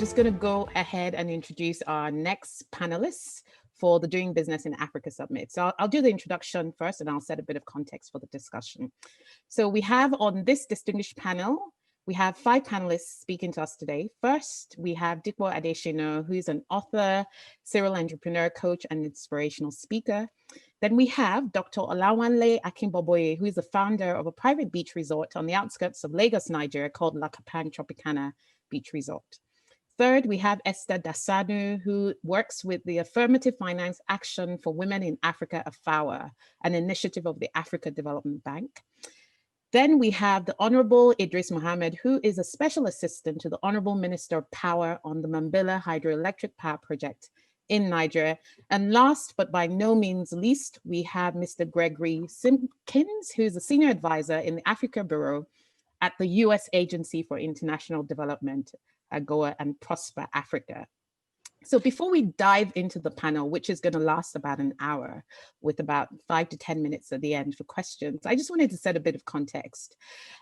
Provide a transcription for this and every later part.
just going to go ahead and introduce our next panelists for the Doing Business in Africa Summit. So I'll do the introduction first and I'll set a bit of context for the discussion. So we have on this distinguished panel, we have 5 panelists speaking to us today. First, we have Dipo Adesina, who is an author, serial entrepreneur, coach, and inspirational speaker. Then we have Dr. Olawanle Akinboboye, who is the founder of a private beach resort on the outskirts of Lagos, Nigeria, called Lakapan Tropicana Beach Resort. Third, we have Esther Dassanou, who works with the Affirmative Finance Action for Women in Africa, AFAWA, an initiative of the Africa Development Bank. Then we have the Honorable Idris Mohammad, who is a special assistant to the Honorable Minister of Power on the Mambila Hydroelectric Power Project in Nigeria. And last, but by no means least, we have Mr. Gregory Simpkins, who's a senior advisor in the Africa Bureau at the U.S. Agency for International Development, AGOA, and Prosper Africa. So before we dive into the panel, which is going to last about an hour with about 5 to 10 minutes at the end for questions, I just wanted to set a bit of context.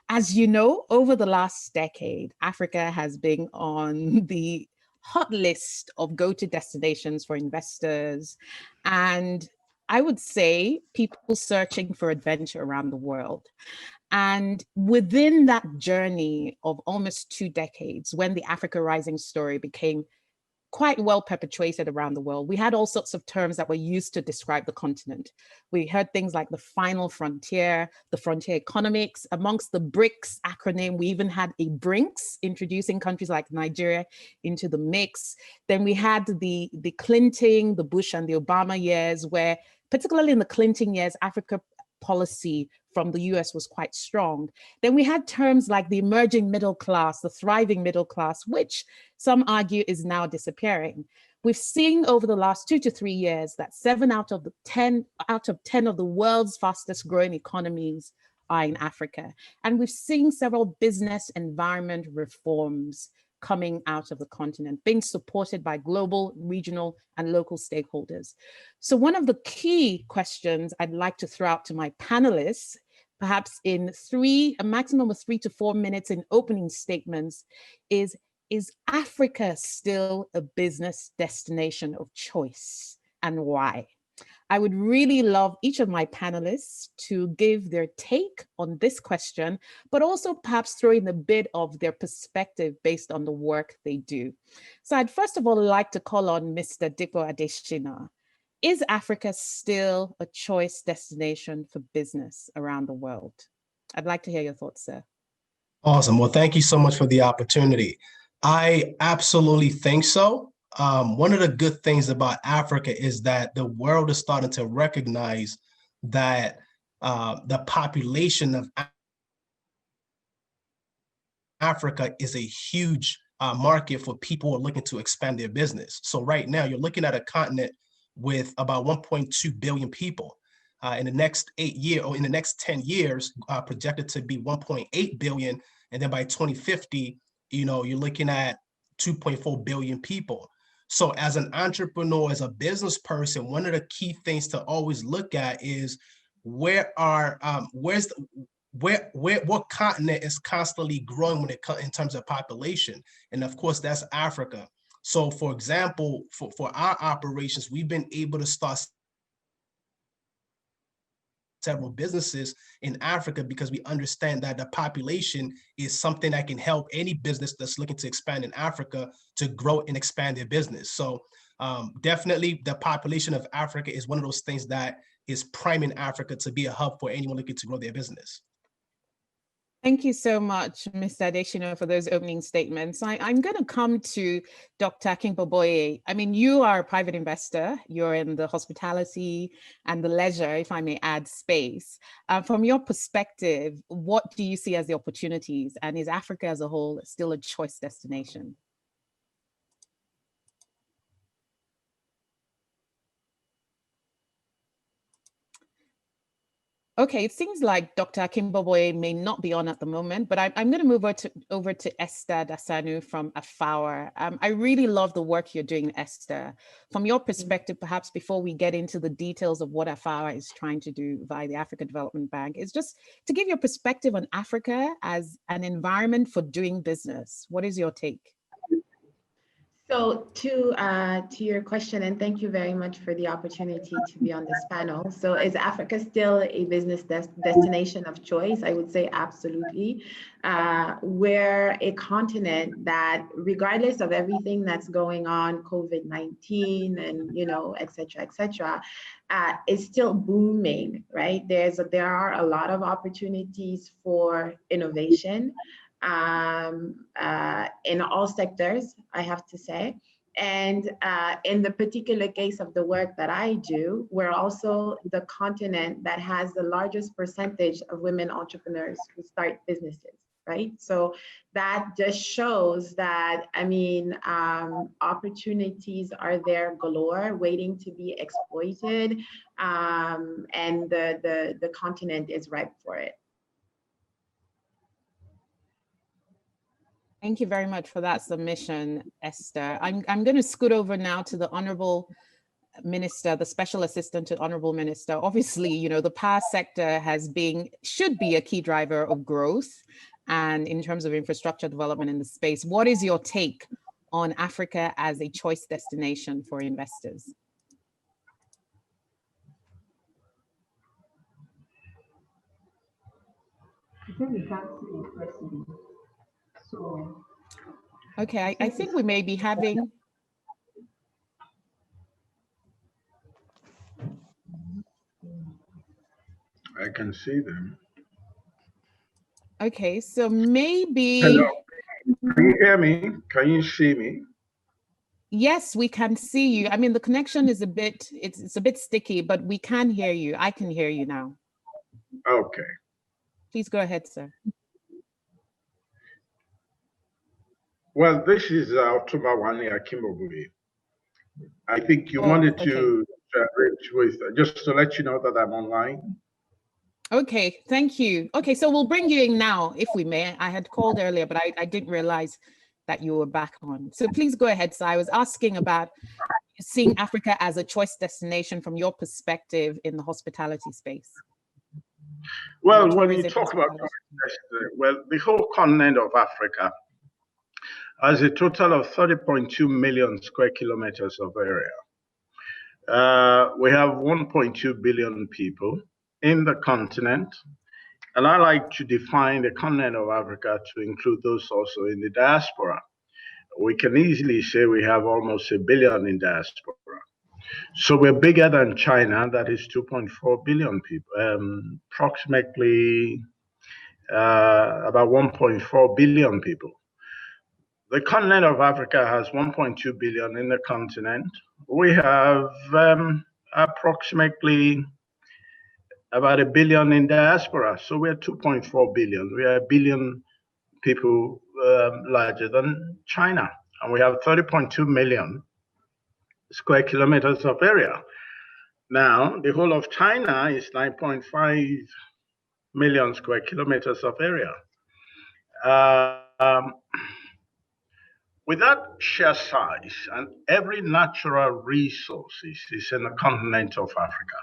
As you know, over the last decade, Africa has been on the hot list of go-to destinations for investors, and I would say people searching for adventure around the world. And within that journey of almost 2 decades, when the Africa Rising story became quite well perpetuated around the world, we had all sorts of terms that were used to describe the continent. We heard things like the final frontier, the frontier economics. Amongst the BRICS acronym, we even had a BRICS, introducing countries like Nigeria into the mix. Then we had the Clinton, the Bush, and the Obama years, where particularly in the Clinton years, Africa policy from the US was quite strong. Then we had terms like the emerging middle class, the thriving middle class, which some argue is now disappearing. We've seen over the last 2 to 3 years that 7 out of 10 of the world's fastest growing economies are in Africa. And we've seen several business environment reforms coming out of the continent, being supported by global, regional, and local stakeholders. So one of the key questions I'd like to throw out to my panelists, perhaps in a maximum of 3 to 4 minutes in opening statements, is Africa still a business destination of choice, and why? I would really love each of my panelists to give their take on this question, but also perhaps throw in a bit of their perspective based on the work they do. So I'd first of all like to call on Mr. Dipo Adesina. Is Africa still a choice destination for business around the world? I'd like to hear your thoughts, sir. Awesome. Well, thank you so much for the opportunity. I absolutely think so. One of the good things about Africa is that the world is starting to recognize that the population of Africa is a huge market for people who are looking to expand their business. So right now, you're looking at a continent with about 1.2 billion people. In the next 8 years, or in the next 10 years, projected to be 1.8 billion. And then by 2050, you're looking at 2.4 billion people. So as an entrepreneur, as a business person, one of the key things to always look at is what continent is constantly growing in terms of population. And of course, that's Africa. So for example, for our operations, we've been able to start several businesses in Africa because we understand that the population is something that can help any business that's looking to expand in Africa to grow and expand their business. So definitely the population of Africa is one of those things that is priming Africa to be a hub for anyone looking to grow their business. Thank you so much, Mr. Adesina, for those opening statements. I'm going to come to Dr. Akinboboye. I mean, you are a private investor. You're in the hospitality and the leisure, if I may add, space. From your perspective, what do you see as the opportunities? And is Africa as a whole still a choice destination? Okay, it seems like Dr. Akinboboye may not be on at the moment, but I'm going to move over to Esther Dassanou from AFAWA. I really love the work you're doing, Esther. From your perspective, perhaps before we get into the details of what AFAWA is trying to do via the Africa Development Bank, is just to give your perspective on Africa as an environment for doing business. What is your take? So to your question, and thank you very much for the opportunity to be on this panel. So is Africa still a business destination of choice? I would say absolutely. We're a continent that, regardless of everything that's going on, COVID-19 and, you know, et cetera, is still booming, right? There are a lot of opportunities for innovation. In all sectors, I have to say. And in the particular case of the work that I do, we're also the continent that has the largest percentage of women entrepreneurs who start businesses, right? So that just shows that, I mean, opportunities are there galore, waiting to be exploited, and the continent is ripe for it. Thank you very much for that submission, Esther. I'm going to scoot over now to the Honorable Minister, the Special Assistant to Honorable Minister. Obviously, you know, the power sector should be a key driver of growth and in terms of infrastructure development in the space. What is your take on Africa as a choice destination for investors? I think we can't see the president. So, okay, I think we may be having. I can see them. Okay, so maybe. Hello. Can you hear me? Can you see me? Yes, we can see you. I mean, the connection is it's a bit sticky, but we can hear you. I can hear you now. Okay. Please go ahead, sir. Well, this is Olawanle Akinboboye. I think you wanted to reach with, just to let you know that I'm online. Okay, thank you. Okay, so we'll bring you in now, if we may. I had called earlier, but I didn't realize that you were back on. So please go ahead. So I was asking about seeing Africa as a choice destination from your perspective in the hospitality space. Well, when you talk about, well, the whole continent of Africa has a total of 30.2 million square kilometers of area. We have 1.2 billion people in the continent. And I like to define the continent of Africa to include those also in the diaspora. We can easily say we have almost 1 billion in diaspora. So we're bigger than China, that is 2.4 billion people, approximately about 1.4 billion people. The continent of Africa has 1.2 billion in the continent. We have approximately about 1 billion in diaspora. So we're 2.4 billion. We are 1 billion people larger than China. And we have 30.2 million square kilometers of area. Now, the whole of China is 9.5 million square kilometers of area. With that sheer size and every natural resources is in the continent of Africa,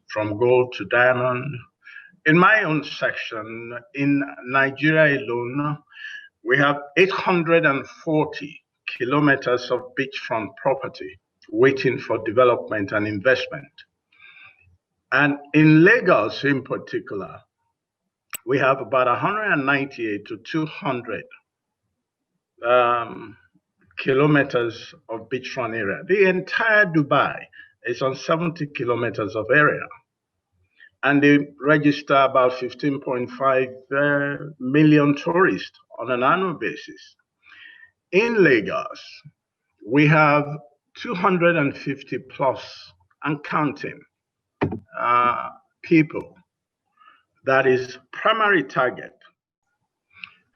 from gold to diamond. In my own section, in Nigeria alone, we have 840 kilometers of beachfront property waiting for development and investment. And in Lagos in particular, we have about 198 to 200 kilometers of beachfront area. The entire Dubai is on 70 kilometers of area. And they register about 15.5 million tourists on an annual basis. In Lagos, we have 250 plus and counting people. That is primary target.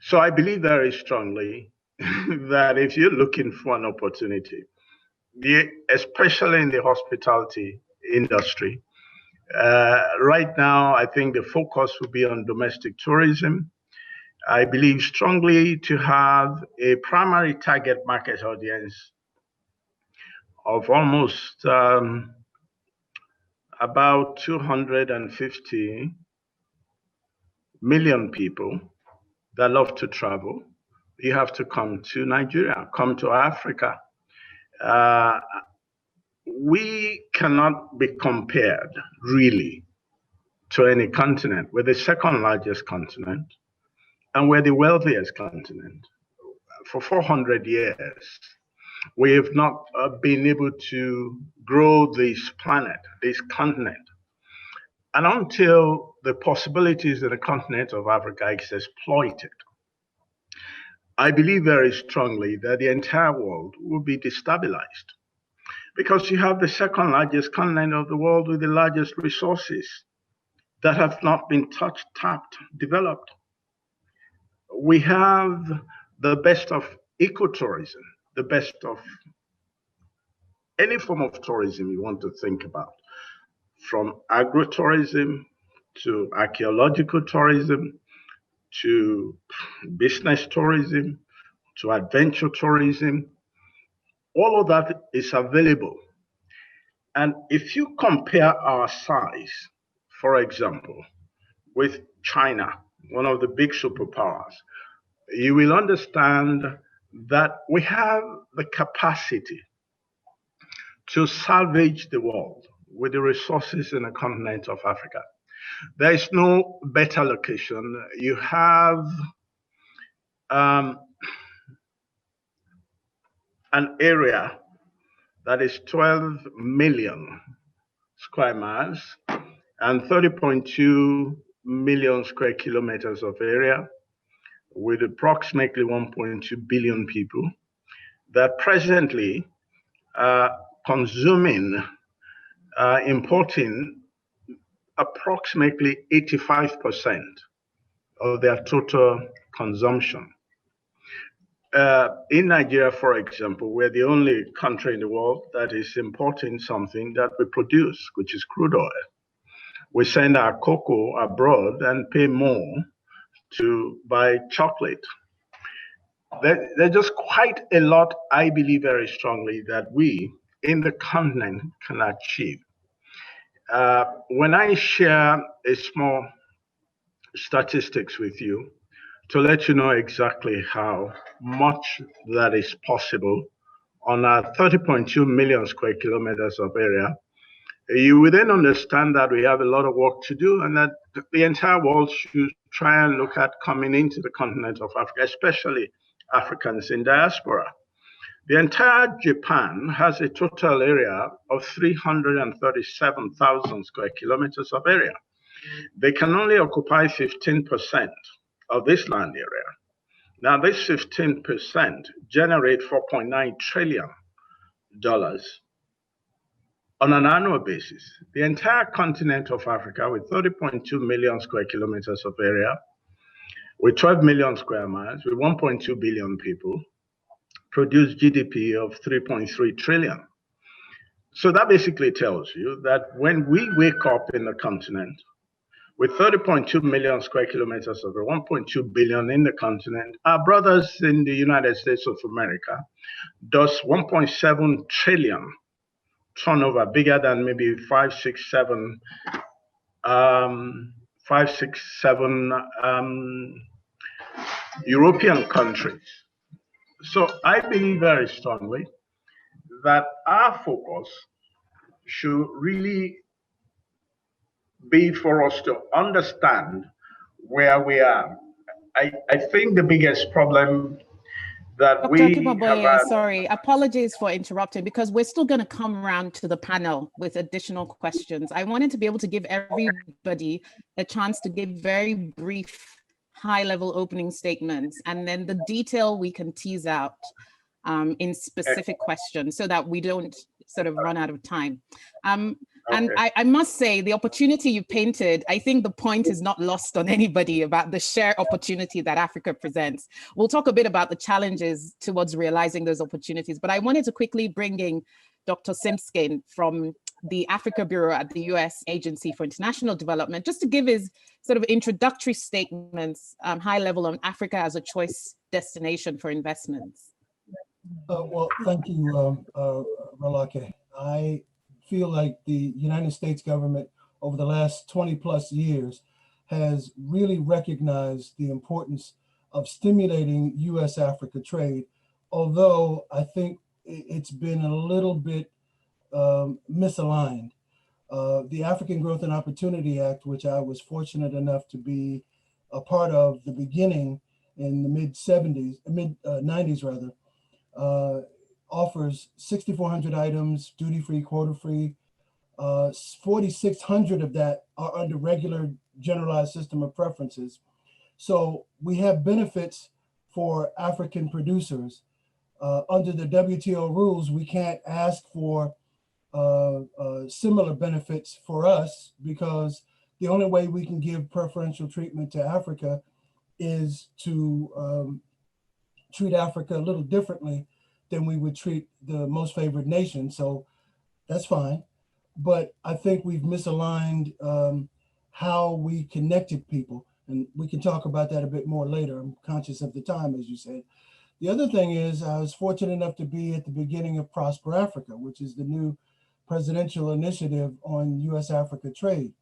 So I believe very strongly that if you're looking for an opportunity, especially in the hospitality industry, right now, I think the focus will be on domestic tourism. I believe strongly to have a primary target market audience of almost about 250 million people that love to travel. You have to come to Nigeria, come to Africa. we cannot be compared really to any continent. We're the second largest continent, and we're the wealthiest continent. For 400 years, we have not been able to grow this planet, this continent. And until the possibilities of the continent of Africa is exploited, I believe very strongly that the entire world will be destabilized, because you have the second largest continent of the world with the largest resources that have not been touched, tapped, developed. We have the best of ecotourism, the best of any form of tourism you want to think about, from agritourism to archaeological tourism to business tourism to adventure tourism. All of that is available. And if you compare our size, for example, with China, one of the big superpowers, you will understand that we have the capacity to salvage the world with the resources in the continent of Africa. There is no better location. You have an area that is 12 million square miles and 30.2 million square kilometers of area, with approximately 1.2 billion people that presently are consuming, importing approximately 85% of their total consumption. In Nigeria, for example, we're the only country in the world that is importing something that we produce, which is crude oil. We send our cocoa abroad and pay more to buy chocolate. There's just quite a lot, I believe very strongly, that we in the continent can achieve. When I share a small statistics with you to let you know exactly how much that is possible on our 30.2 million square kilometers of area, you will then understand that we have a lot of work to do, and that the entire world should try and look at coming into the continent of Africa, especially Africans in diaspora. The entire Japan has a total area of 337,000 square kilometers of area. They can only occupy 15% of this land area. Now, this 15% generate $4.9 trillion on an annual basis. The entire continent of Africa, with 30.2 million square kilometers of area, with 12 million square miles, with 1.2 billion people, produce GDP of 3.3 trillion. So that basically tells you that when we wake up in the continent with 30.2 million square kilometers of 1.2 billion in the continent, our brothers in the United States of America does 1.7 trillion turnover, bigger than maybe 5, 6, 7 European countries. So I believe very strongly that our focus should really be for us to understand where we are. I think the biggest problem that Dr. we Akinboboye, sorry, apologies for interrupting, because we're still going to come around to the panel with additional questions. I wanted to be able to give everybody a chance to give very brief, high-level opening statements, and then the detail we can tease out in specific questions so that we don't sort of run out of time. And I must say, the opportunity you painted, I think the point is not lost on anybody about the shared opportunity that Africa presents. We'll talk a bit about the challenges towards realizing those opportunities, but I wanted to quickly bring in Dr. Simskin from the Africa Bureau at the US Agency for International Development, just to give his sort of introductory statements, high level, on Africa as a choice destination for investments. Well, thank you, Rolake. I feel like the United States government over the last 20+ years has really recognized the importance of stimulating US-Africa trade, although I think it's been a little bit misaligned. The African Growth and Opportunity Act, which I was fortunate enough to be a part of the beginning in the mid 90s rather, offers 6,400 items, duty-free, quota-free. 4,600 of that are under regular generalized system of preferences. So we have benefits for African producers. Under the WTO rules, we can't ask for similar benefits for us because the only way we can give preferential treatment to Africa is to treat Africa a little differently than we would treat the most favored nation. So that's fine. But I think we've misaligned how we connected people. And we can talk about that a bit more later. I'm conscious of the time, as you said. The other thing is I was fortunate enough to be at the beginning of Prosper Africa, which is the new presidential initiative on US-Africa trade.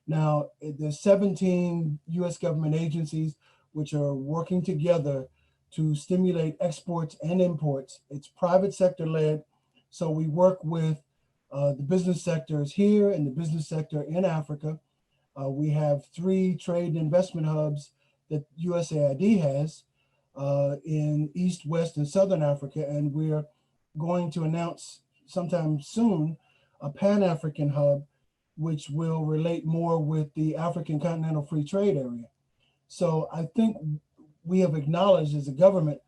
Now, there's 17 US government agencies which are working together to stimulate exports and imports. It's private sector led. So we work with the business sectors here and the business sector in Africa. We have 3 trade and investment hubs that USAID has in East, West, and Southern Africa. And we're going to announce sometime soon a Pan-African hub, which will relate more with the African Continental Free Trade Area. So I think we have acknowledged as a government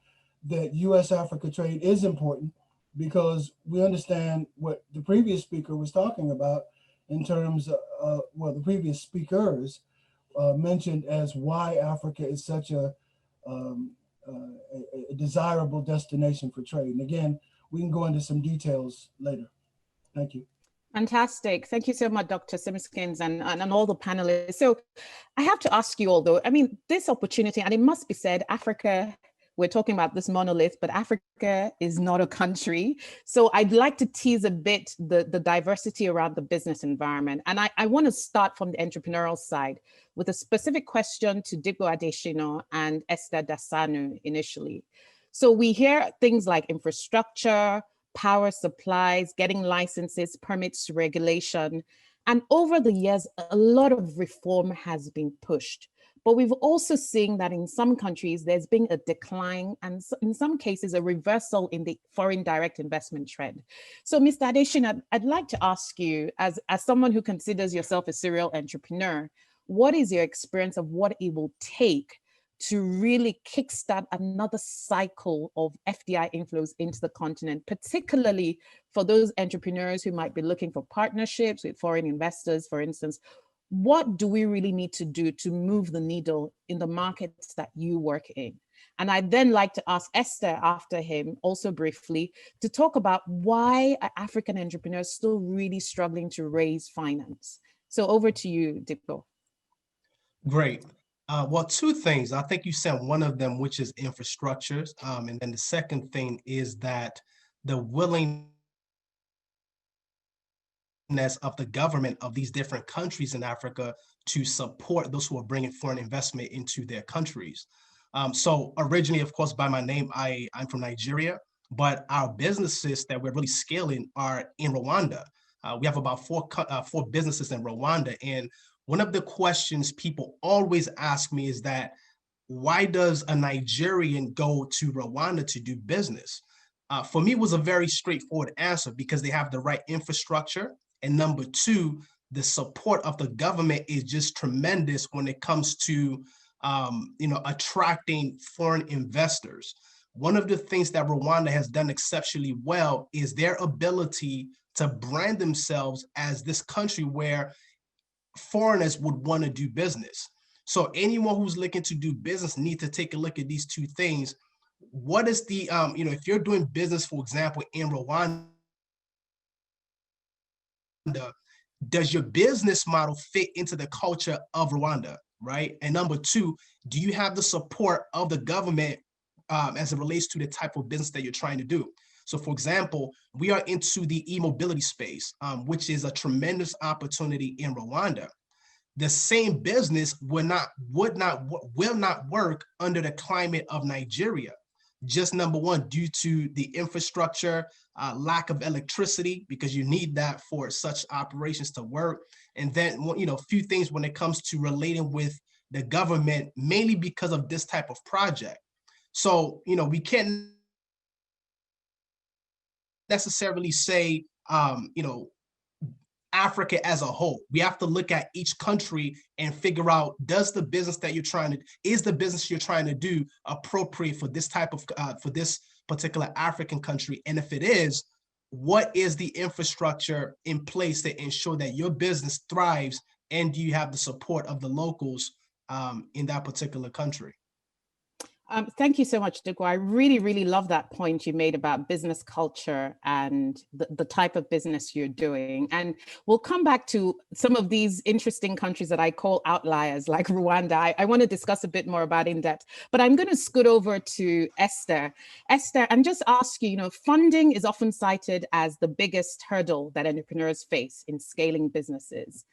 that US-Africa trade is important because we understand what the previous speaker was talking about in terms of, well, the previous speakers mentioned as why Africa is such a desirable destination for trade. And again, we can go into some details later. Thank you. Fantastic. Thank you so much, Dr. Simpkins and all the panelists. So I have to ask you all though, I mean, this opportunity, and it must be said, Africa, we're talking about this monolith, but Africa is not a country. So I'd like to tease a bit the diversity around the business environment. And I want to start from the entrepreneurial side with a specific question to Dipo Adesina and Esther Dassanou initially. So we hear things like infrastructure, power supplies, getting licenses, permits, regulation. And over the years, a lot of reform has been pushed. But we've also seen that in some countries, there's been a decline and in some cases, a reversal in the foreign direct investment trend. So Mr. Adesina, I'd like to ask you, as someone who considers yourself a serial entrepreneur, what is your experience of what it will take to really kickstart another cycle of FDI inflows into the continent, particularly for those entrepreneurs who might be looking for partnerships with foreign investors, for instance? What do we really need to do to move the needle in the markets that you work in? And I'd then like to ask Esther after him, also briefly, to talk about why are African entrepreneurs still really struggling to raise finance? So over to you, Dipo. Great. Well, 2 things. I think you said one of them, which is infrastructures. And then the second thing is that the willingness of the government of these different countries in Africa to support those who are bringing foreign investment into their countries. So originally, of course, by my name, I'm from Nigeria, but our businesses that we're really scaling are in Rwanda. We have about 4 businesses in Rwanda. And one of the questions people always ask me is that, why does a Nigerian go to Rwanda to do business? For me, it was a very straightforward answer because they have the right infrastructure. And number 2, the support of the government is just tremendous when it comes to attracting foreign investors. One of the things that Rwanda has done exceptionally well is their ability to brand themselves as this country where foreigners would want to do business. So anyone who's looking to do business needs to take a look at these 2 things. What is the, if you're doing business, for example, in Rwanda, does your business model fit into the culture of Rwanda, right? And number 2, do you have the support of the government as it relates to the type of business that you're trying to do? So for example, we are into the e-mobility space, which is a tremendous opportunity in Rwanda. The same business will not work under the climate of Nigeria. just number one, due to the infrastructure, lack of electricity, because you need that for such operations to work. And then, a few things when it comes to relating with the government, mainly because of this type of project. So, we can't necessarily say, Africa as a whole. We have to look at each country and figure out, is the business you're trying to do appropriate for this type of, for this particular African country? And if it is, what is the infrastructure in place to ensure that your business thrives, and do you have the support of the locals in that particular country? Thank you so much, Dipo. I really, really love that point you made about business culture and the type of business you're doing. And we'll come back to some of these interesting countries that I call outliers, like Rwanda. I want to discuss a bit more about in depth, but I'm going to scoot over to Esther. Esther, and just ask you, funding is often cited as the biggest hurdle that entrepreneurs face in scaling businesses.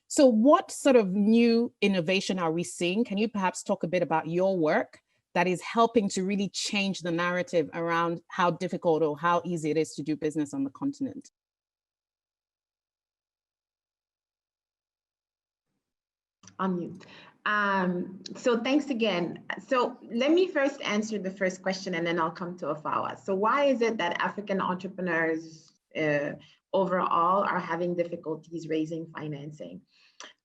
So what sort of new innovation are we seeing? Can you perhaps talk a bit about your work that is helping to really change the narrative around how difficult or how easy it is to do business on the continent? On mute. So thanks again. So let me first answer the first question, and then I'll come to Afawa. So why is it that African entrepreneurs overall are having difficulties raising financing?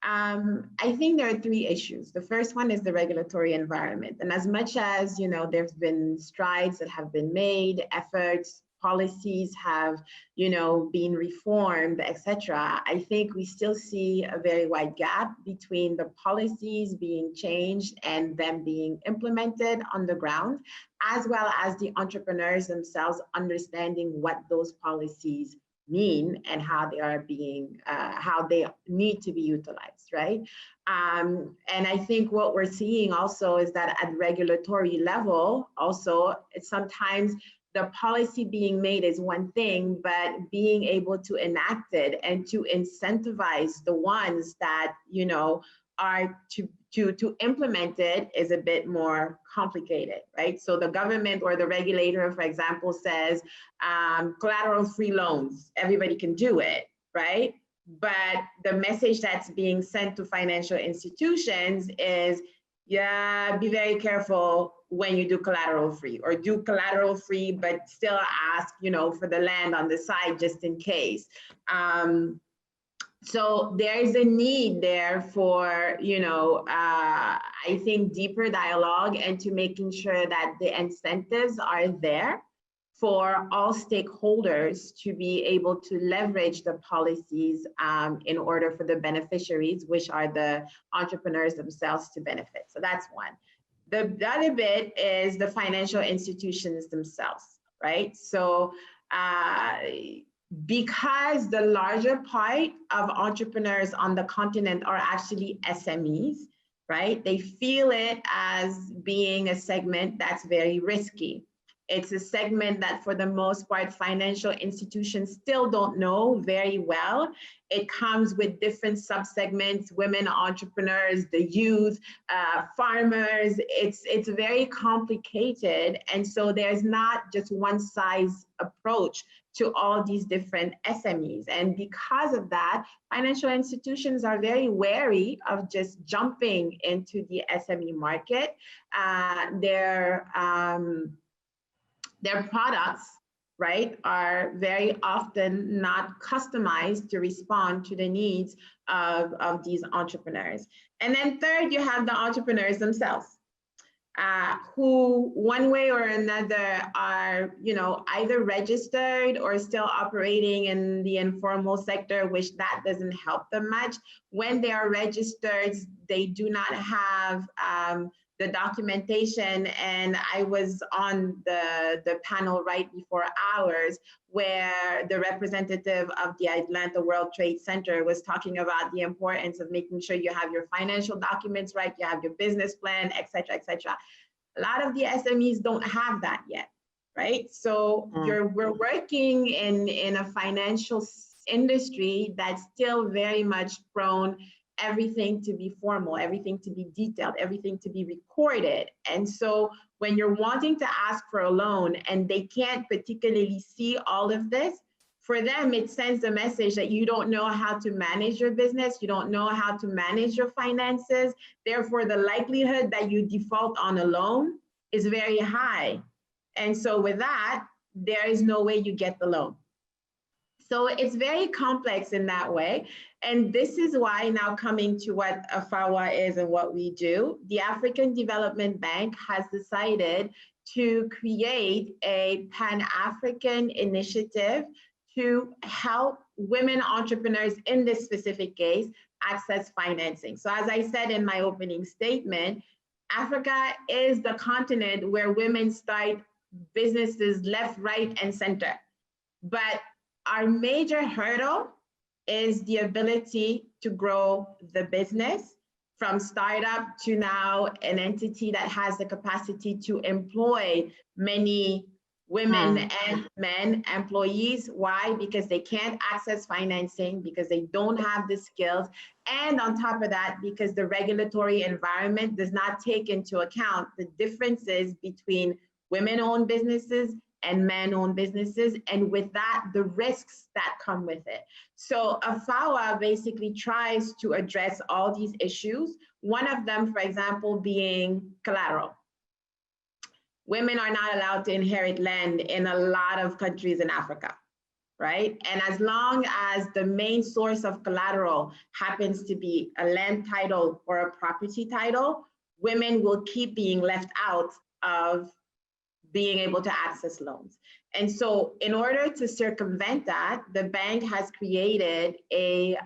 I think there are three issues. The first one is the regulatory environment. And as much as, there's been strides that have been made, efforts, policies have, been reformed, etc., I think we still see a very wide gap between the policies being changed and them being implemented on the ground, as well as the entrepreneurs themselves understanding what those policies mean and how they are being, how they need to be utilized, right? And I think what we're seeing also is that at regulatory level, also, sometimes the policy being made is one thing, but being able to enact it and to incentivize the ones that, are to implement it is a bit more complicated, right? So the government or the regulator, for example, says collateral-free loans, everybody can do it, right? But the message that's being sent to financial institutions is, yeah, be very careful when you do collateral-free, or do collateral-free, but still ask, for the land on the side just in case. So there is a need there for, I think, deeper dialogue and to making sure that the incentives are there for all stakeholders to be able to leverage the policies in order for the beneficiaries, which are the entrepreneurs themselves, to benefit. So that's one. The other bit is the financial institutions themselves, right? So because the larger part of entrepreneurs on the continent are actually SMEs, right? They feel it as being a segment that's very risky. It's a segment that, for the most part, financial institutions still don't know very well. It comes with different subsegments: women entrepreneurs, the youth, farmers. It's very complicated. And so there's not just one size approach to all these different SMEs. And because of that, financial institutions are very wary of just jumping into the SME market. Their products, right, are very often not customized to respond to the needs of these entrepreneurs. And then third, you have the entrepreneurs themselves, who one way or another are, either registered or still operating in the informal sector, which that doesn't help them much. When they are registered, they do not have the documentation. And I was on the panel right before ours, where the representative of the Atlanta World Trade Center was talking about the importance of making sure you have your financial documents right, you have your business plan, et cetera, et cetera. A lot of the SMEs don't have that yet, right? So we're working in a financial industry that's still very much prone everything to be formal, everything to be detailed, everything to be recorded. And so when you're wanting to ask for a loan and they can't particularly see all of this, for them, it sends a message that you don't know how to manage your business, you don't know how to manage your finances. Therefore, the likelihood that you default on a loan is very high. And so with that, there is no way you get the loan. So it's very complex in that way. And this is why, now coming to what AFAWA is and what we do, the African Development Bank has decided to create a Pan-African initiative to help women entrepreneurs in this specific case access financing. So as I said in my opening statement, Africa is the continent where women start businesses left, right, and center. But our major hurdle is the ability to grow the business from startup to now an entity that has the capacity to employ many women and men employees. Why? Because they can't access financing, because they don't have the skills. And on top of that, because the regulatory environment does not take into account the differences between women-owned businesses and men-owned businesses, and with that, the risks that come with it. So AFAWA basically tries to address all these issues. One of them, for example, being collateral. Women are not allowed to inherit land in a lot of countries in Africa, right? And as long as the main source of collateral happens to be a land title or a property title, women will keep being left out of being able to access loans. And so in order to circumvent that, the bank has created a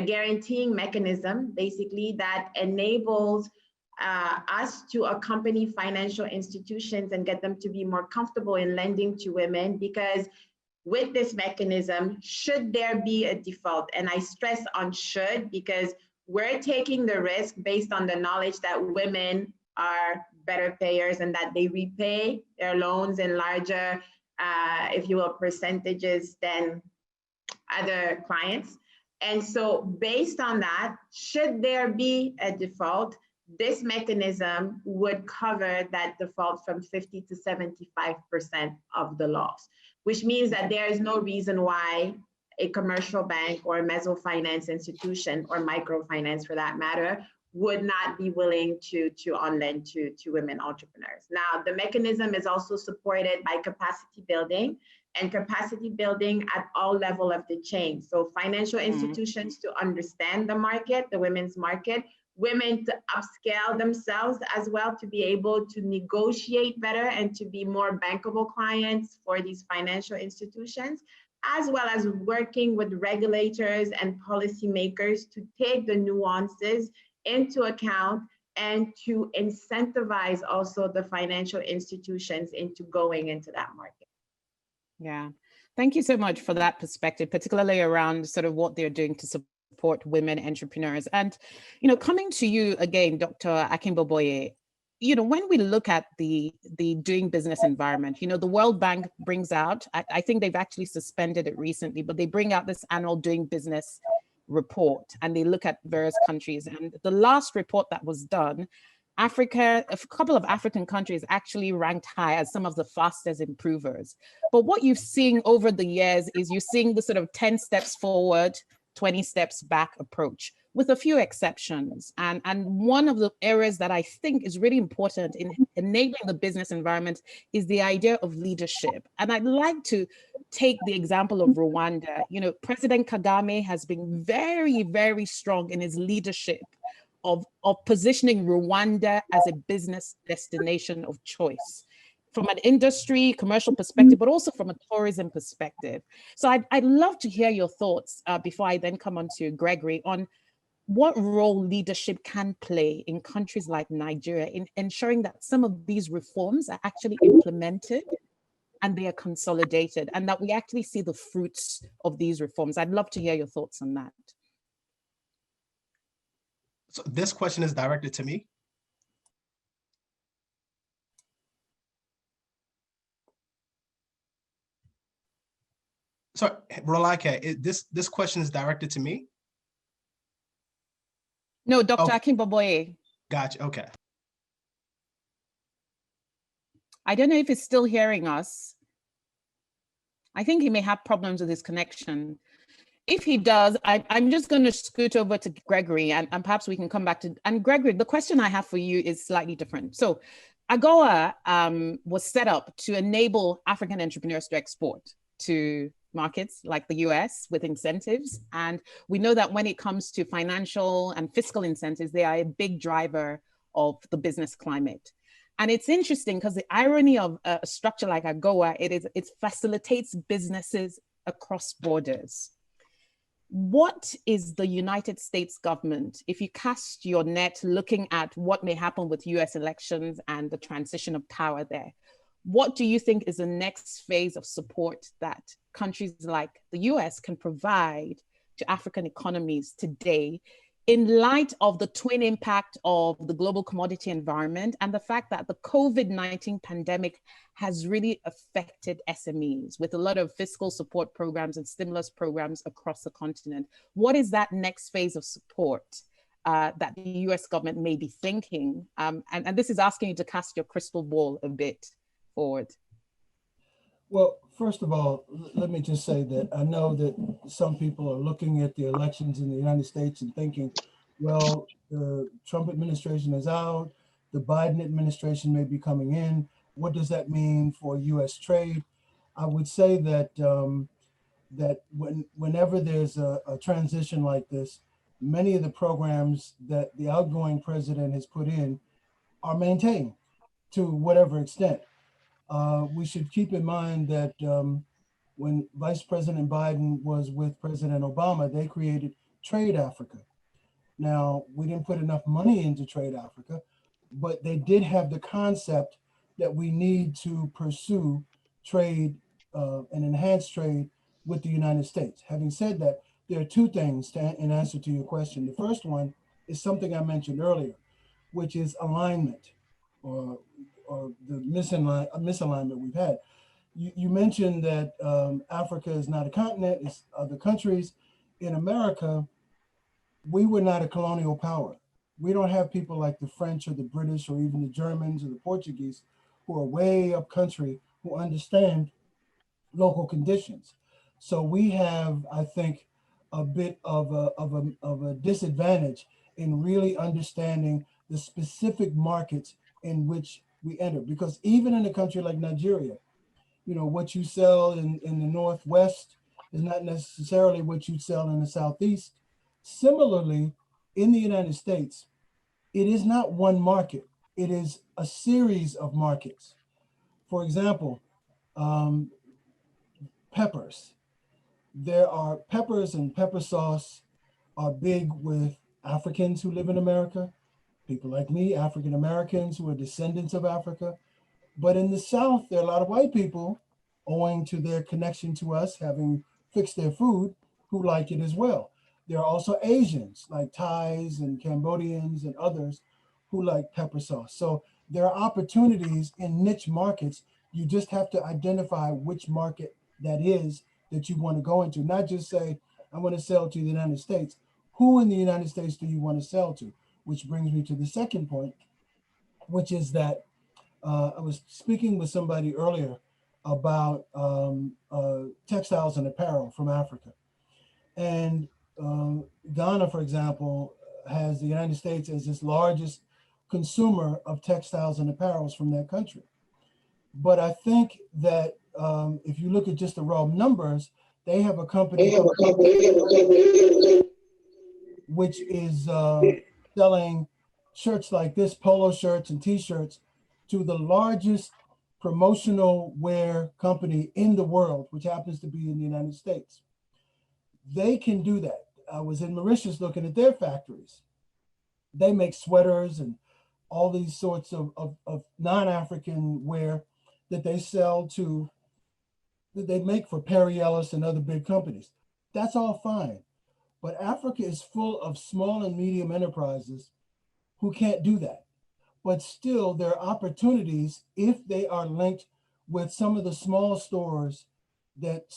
guaranteeing mechanism, basically, that enables us to accompany financial institutions and get them to be more comfortable in lending to women, because with this mechanism, should there be a default, and I stress on should, because we're taking the risk based on the knowledge that women are better payers and that they repay their loans in larger, if you will, percentages than other clients. And so based on that, should there be a default, this mechanism would cover that default from 50 to 75% of the loss, which means that there is no reason why a commercial bank or a mesofinance institution, or microfinance for that matter, would not be willing to on-lend to women entrepreneurs. Now, the mechanism is also supported by capacity building, and capacity building at all levels of the chain. So financial institutions to understand the market, the women's market, women to upscale themselves as well, to be able to negotiate better and to be more bankable clients for these financial institutions, as well as working with regulators and policymakers to take the nuances into account and to incentivize also the financial institutions into going into that market. Yeah, thank you so much for that perspective, particularly around sort of what they're doing to support women entrepreneurs. And, you know, coming to you again, Dr. Akinboboye, you know, when we look at the doing business environment, you know, the World Bank brings out, I think they've actually suspended it recently, but they bring out this annual doing business report, and they look at various countries. And the last report that was done, Africa, a couple of African countries actually ranked high as some of the fastest improvers. But what you've seen over the years is you're seeing the sort of 10 steps forward, 20 steps back approach, with a few exceptions. And one of the areas that I think is really important in enabling the business environment is the idea of leadership. And I'd like to take the example of Rwanda. You know, President Kagame has been very, very strong in his leadership of positioning Rwanda as a business destination of choice, from an industry, commercial perspective, but also from a tourism perspective. So I'd love to hear your thoughts before I then come on to Gregory on what role leadership can play in countries like Nigeria in ensuring that some of these reforms are actually implemented and they are consolidated, and that we actually see the fruits of these reforms. I'd love to hear your thoughts on that. So this question is directed to me. So Rolake, this question is directed to me. No, Dr. Akinboboye. Gotcha. Okay. I don't know if he's still hearing us. I think he may have problems with his connection. If he does, I'm just going to scoot over to Gregory and perhaps we can come back to, and Gregory, the question I have for you is slightly different. So AGOA was set up to enable African entrepreneurs to export to markets like the US with incentives. And we know that when it comes to financial and fiscal incentives, they are a big driver of the business climate. And it's interesting because the irony of a structure like AGOA, it facilitates businesses across borders. What is the United States government, if you cast your net looking at what may happen with US elections and the transition of power there, what do you think is the next phase of support that countries like the US can provide to African economies today in light of the twin impact of the global commodity environment and the fact that the COVID-19 pandemic has really affected SMEs with a lot of fiscal support programs and stimulus programs across the continent? What is that next phase of support that the US government may be thinking? And this is asking you to cast your crystal ball a bit forward. Well, first of all, let me just say that I know that some people are looking at the elections in the United States and thinking, well, the Trump administration is out, the Biden administration may be coming in. What does that mean for US trade? I would say that whenever there's a transition like this, many of the programs that the outgoing president has put in are maintained to whatever extent. We should keep in mind that when Vice President Biden was with President Obama, they created Trade Africa. Now, we didn't put enough money into Trade Africa, but they did have the concept that we need to pursue trade and enhance trade with the United States. Having said that, there are two things in answer to your question. The first one is something I mentioned earlier, which is alignment or the misalignment we've had. You mentioned that Africa is not a continent, it's other countries. In America, we were not a colonial power. We don't have people like the French or the British or even the Germans or the Portuguese who are way up country who understand local conditions. So we have, I think, a bit of a disadvantage in really understanding the specific markets in which we enter. Because even in a country like Nigeria, you know, what you sell in the Northwest is not necessarily what you sell in the Southeast. Similarly, in the United States, it is not one market. It is a series of markets. For example, peppers. There are peppers and pepper sauce are big with Africans who live in America, people like me, African Americans who are descendants of Africa. But in the South, there are a lot of white people, owing to their connection to us, having fixed their food, who like it as well. There are also Asians, like Thais and Cambodians and others, who like pepper sauce. So there are opportunities in niche markets. You just have to identify which market that is that you want to go into. Not just say, I want to sell to the United States. Who in the United States do you want to sell to? Which brings me to the second point, which is that I was speaking with somebody earlier about textiles and apparel from Africa. And Ghana, for example, has the United States as its largest consumer of textiles and apparels from that country. But I think that if you look at just the raw numbers, they have a company which is selling shirts like this, polo shirts and t-shirts, to the largest promotional wear company in the world, which happens to be in the United States. They can do that. I was in Mauritius looking at their factories. They make sweaters and all these sorts of non-African wear that they sell to, that they make for Perry Ellis and other big companies. That's all fine. But Africa is full of small and medium enterprises who can't do that. But still, there are opportunities if they are linked with some of the small stores that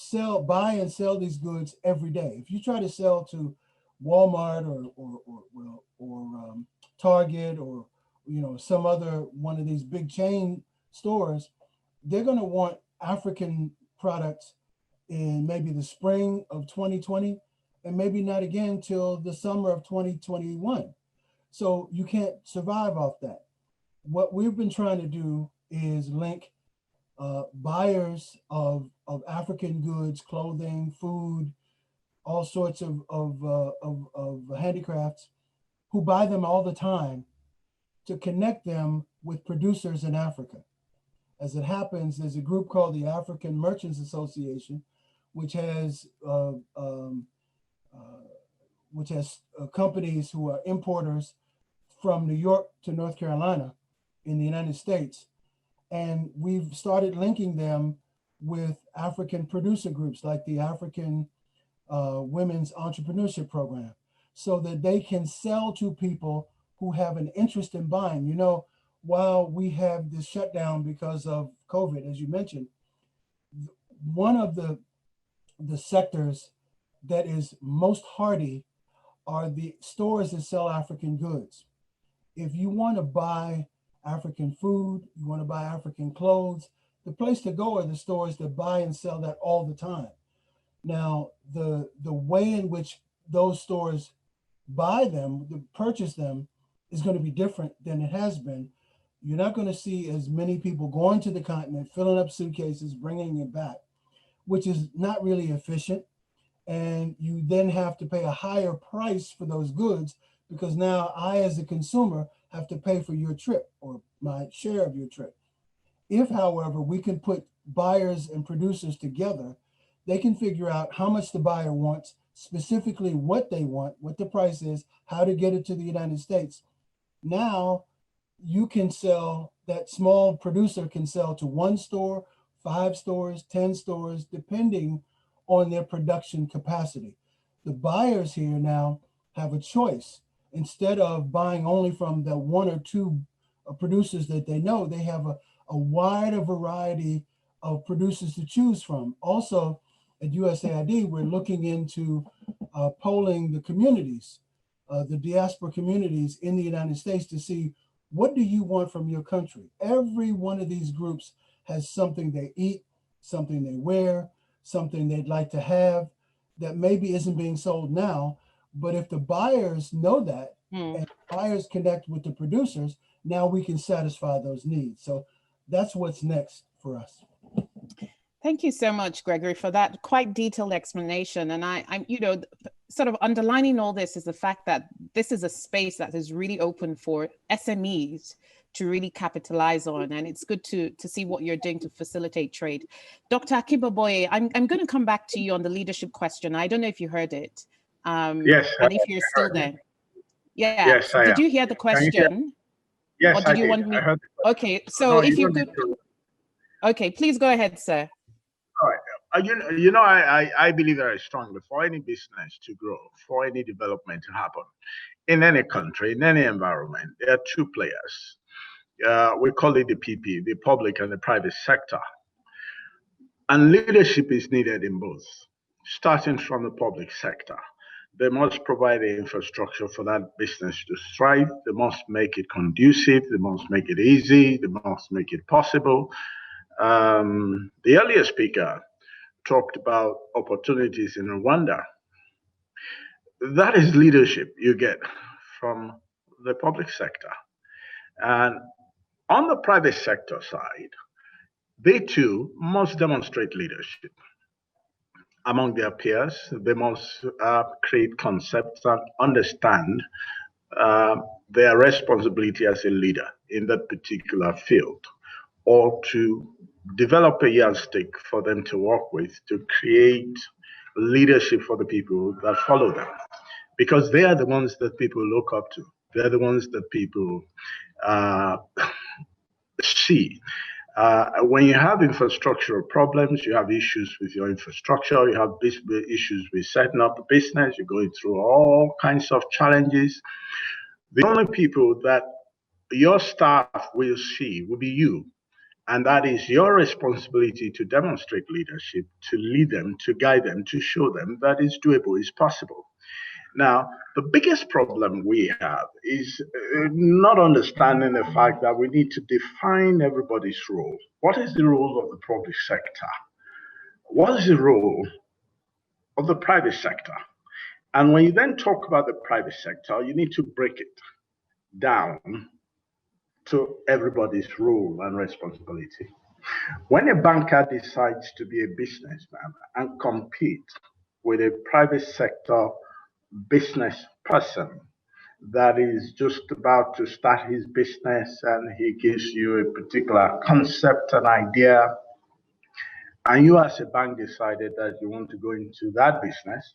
buy and sell these goods every day. If you try to sell to Walmart or Target or some other one of these big chain stores, they're going to want African products in maybe the spring of 2020 and maybe not again till the summer of 2021. So you can't survive off that. What we've been trying to do is link buyers of African goods, clothing, food, all sorts of handicrafts who buy them all the time, to connect them with producers in Africa. As it happens, there's a group called the African Merchants Association, which has companies who are importers from New York to North Carolina in the United States. And we've started linking them with African producer groups like the African Women's Entrepreneurship Program, so that they can sell to people who have an interest in buying. While we have this shutdown because of COVID, as you mentioned, one of the sectors that is most hardy are the stores that sell African goods. If you want to buy African food, you want to buy African clothes, the place to go are the stores that buy and sell that all the time. Now, the way in which those stores buy them, purchase them, is going to be different than it has been. You're not going to see as many people going to the continent, filling up suitcases, bringing it back, which is not really efficient. And you then have to pay a higher price for those goods, because now I, as a consumer, have to pay for your trip or my share of your trip. If, however, we can put buyers and producers together, they can figure out how much the buyer wants, specifically what they want, what the price is, how to get it to the United States. Now you can sell, that small producer can sell to 1 store, 5 stores, 10 stores, depending on their production capacity. The buyers here now have a choice. Instead of buying only from the 1 or 2 producers that they know, they have a wider variety of producers to choose from. Also, at USAID, we're looking into polling the communities, the diaspora communities in the United States, to see, what do you want from your country? Every one of these groups has something they eat, something they wear, something they'd like to have that maybe isn't being sold now. But if the buyers know that, and buyers connect with the producers, now we can satisfy those needs. So that's what's next for us. Thank you so much, Gregory, for that quite detailed explanation. And I'm, sort of underlining all this is the fact that this is a space that is really open for SMEs to really capitalize on. And it's good to see what you're doing to facilitate trade. Dr. Akinboboye, I'm going to come back to you on the leadership question. I don't know if you heard it. Yes. And if you're still there. Yeah. Yes, so did you hear the question? Yes, or did you want me? I heard okay, so if you could. Okay, please go ahead, sir. All right. I believe very strongly, for any business to grow, for any development to happen in any country, in any environment, there are 2 players. We call it the PP, the public and the private sector. And leadership is needed in both, starting from the public sector. They must provide the infrastructure for that business to thrive. They must make it conducive. They must make it easy. They must make it possible. The earlier speaker talked about opportunities in Rwanda. That is leadership you get from the public sector. And on the private sector side, they too must demonstrate leadership among their peers. They must create concepts and understand their responsibility as a leader in that particular field, or to develop a yardstick for them to work with to create leadership for the people that follow them, because they are the ones that people look up to. They're the ones that people see. When you have infrastructural problems, you have issues with your infrastructure, you have issues with setting up a business, you're going through all kinds of challenges. The only people that your staff will see will be you. And that is your responsibility to demonstrate leadership, to lead them, to guide them, to show them that it's doable, it's possible. Now, the biggest problem we have is not understanding the fact that we need to define everybody's role. What is the role of the public sector? What is the role of the private sector? And when you then talk about the private sector, you need to break it down to everybody's role and responsibility. When a banker decides to be a businessman and compete with a private sector business person that is just about to start his business and he gives you a particular concept, an idea, and you as a bank decided that you want to go into that business,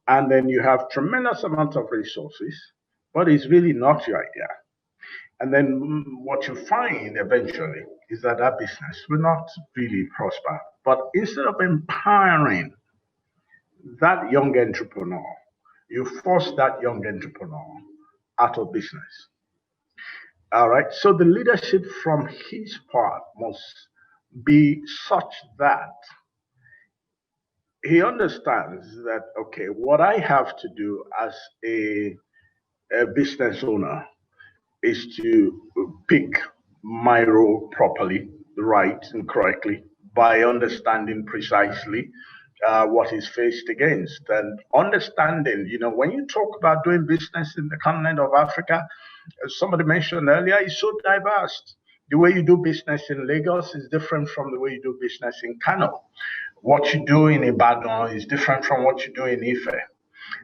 and then you have tremendous amount of resources, but it's really not your idea. And then what you find eventually is that that business will not really prosper. But instead of empowering that young entrepreneur, you force that young entrepreneur out of business. All right. So the leadership from his part must be such that he understands that, okay, what I have to do as a business owner is to pick my role properly, right and correctly, by understanding precisely what is faced against. And understanding, when you talk about doing business in the continent of Africa, as somebody mentioned earlier, it's so diverse. The way you do business in Lagos is different from the way you do business in Kano. What you do in Ibadan is different from what you do in Ife.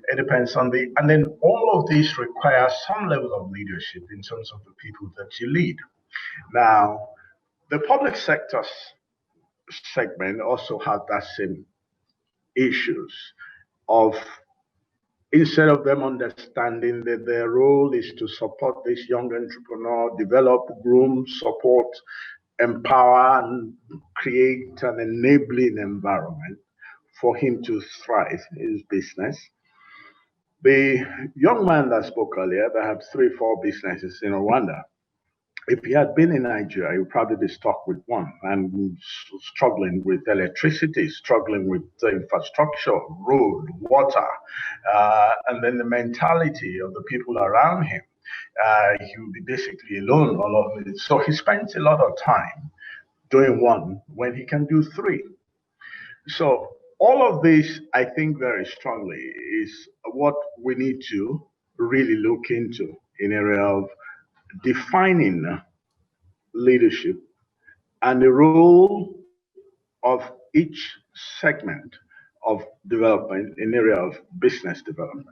It depends on and then all of this requires some level of leadership in terms of the people that you lead. Now, the public sector segment also has that same issues of, instead of them understanding that their role is to support this young entrepreneur, develop, groom, support, empower, and create an enabling environment for him to thrive in his business. The young man that spoke earlier, that had 3-4 businesses in Rwanda, if he had been in Nigeria, he would probably be stuck with one and struggling with electricity, struggling with the infrastructure, road, water, and then the mentality of the people around him. He would be basically alone all of it. So he spends a lot of time doing one when he can do 3. So all of this, I think very strongly, is what we need to really look into in area of defining leadership and the role of each segment of development in area of business development.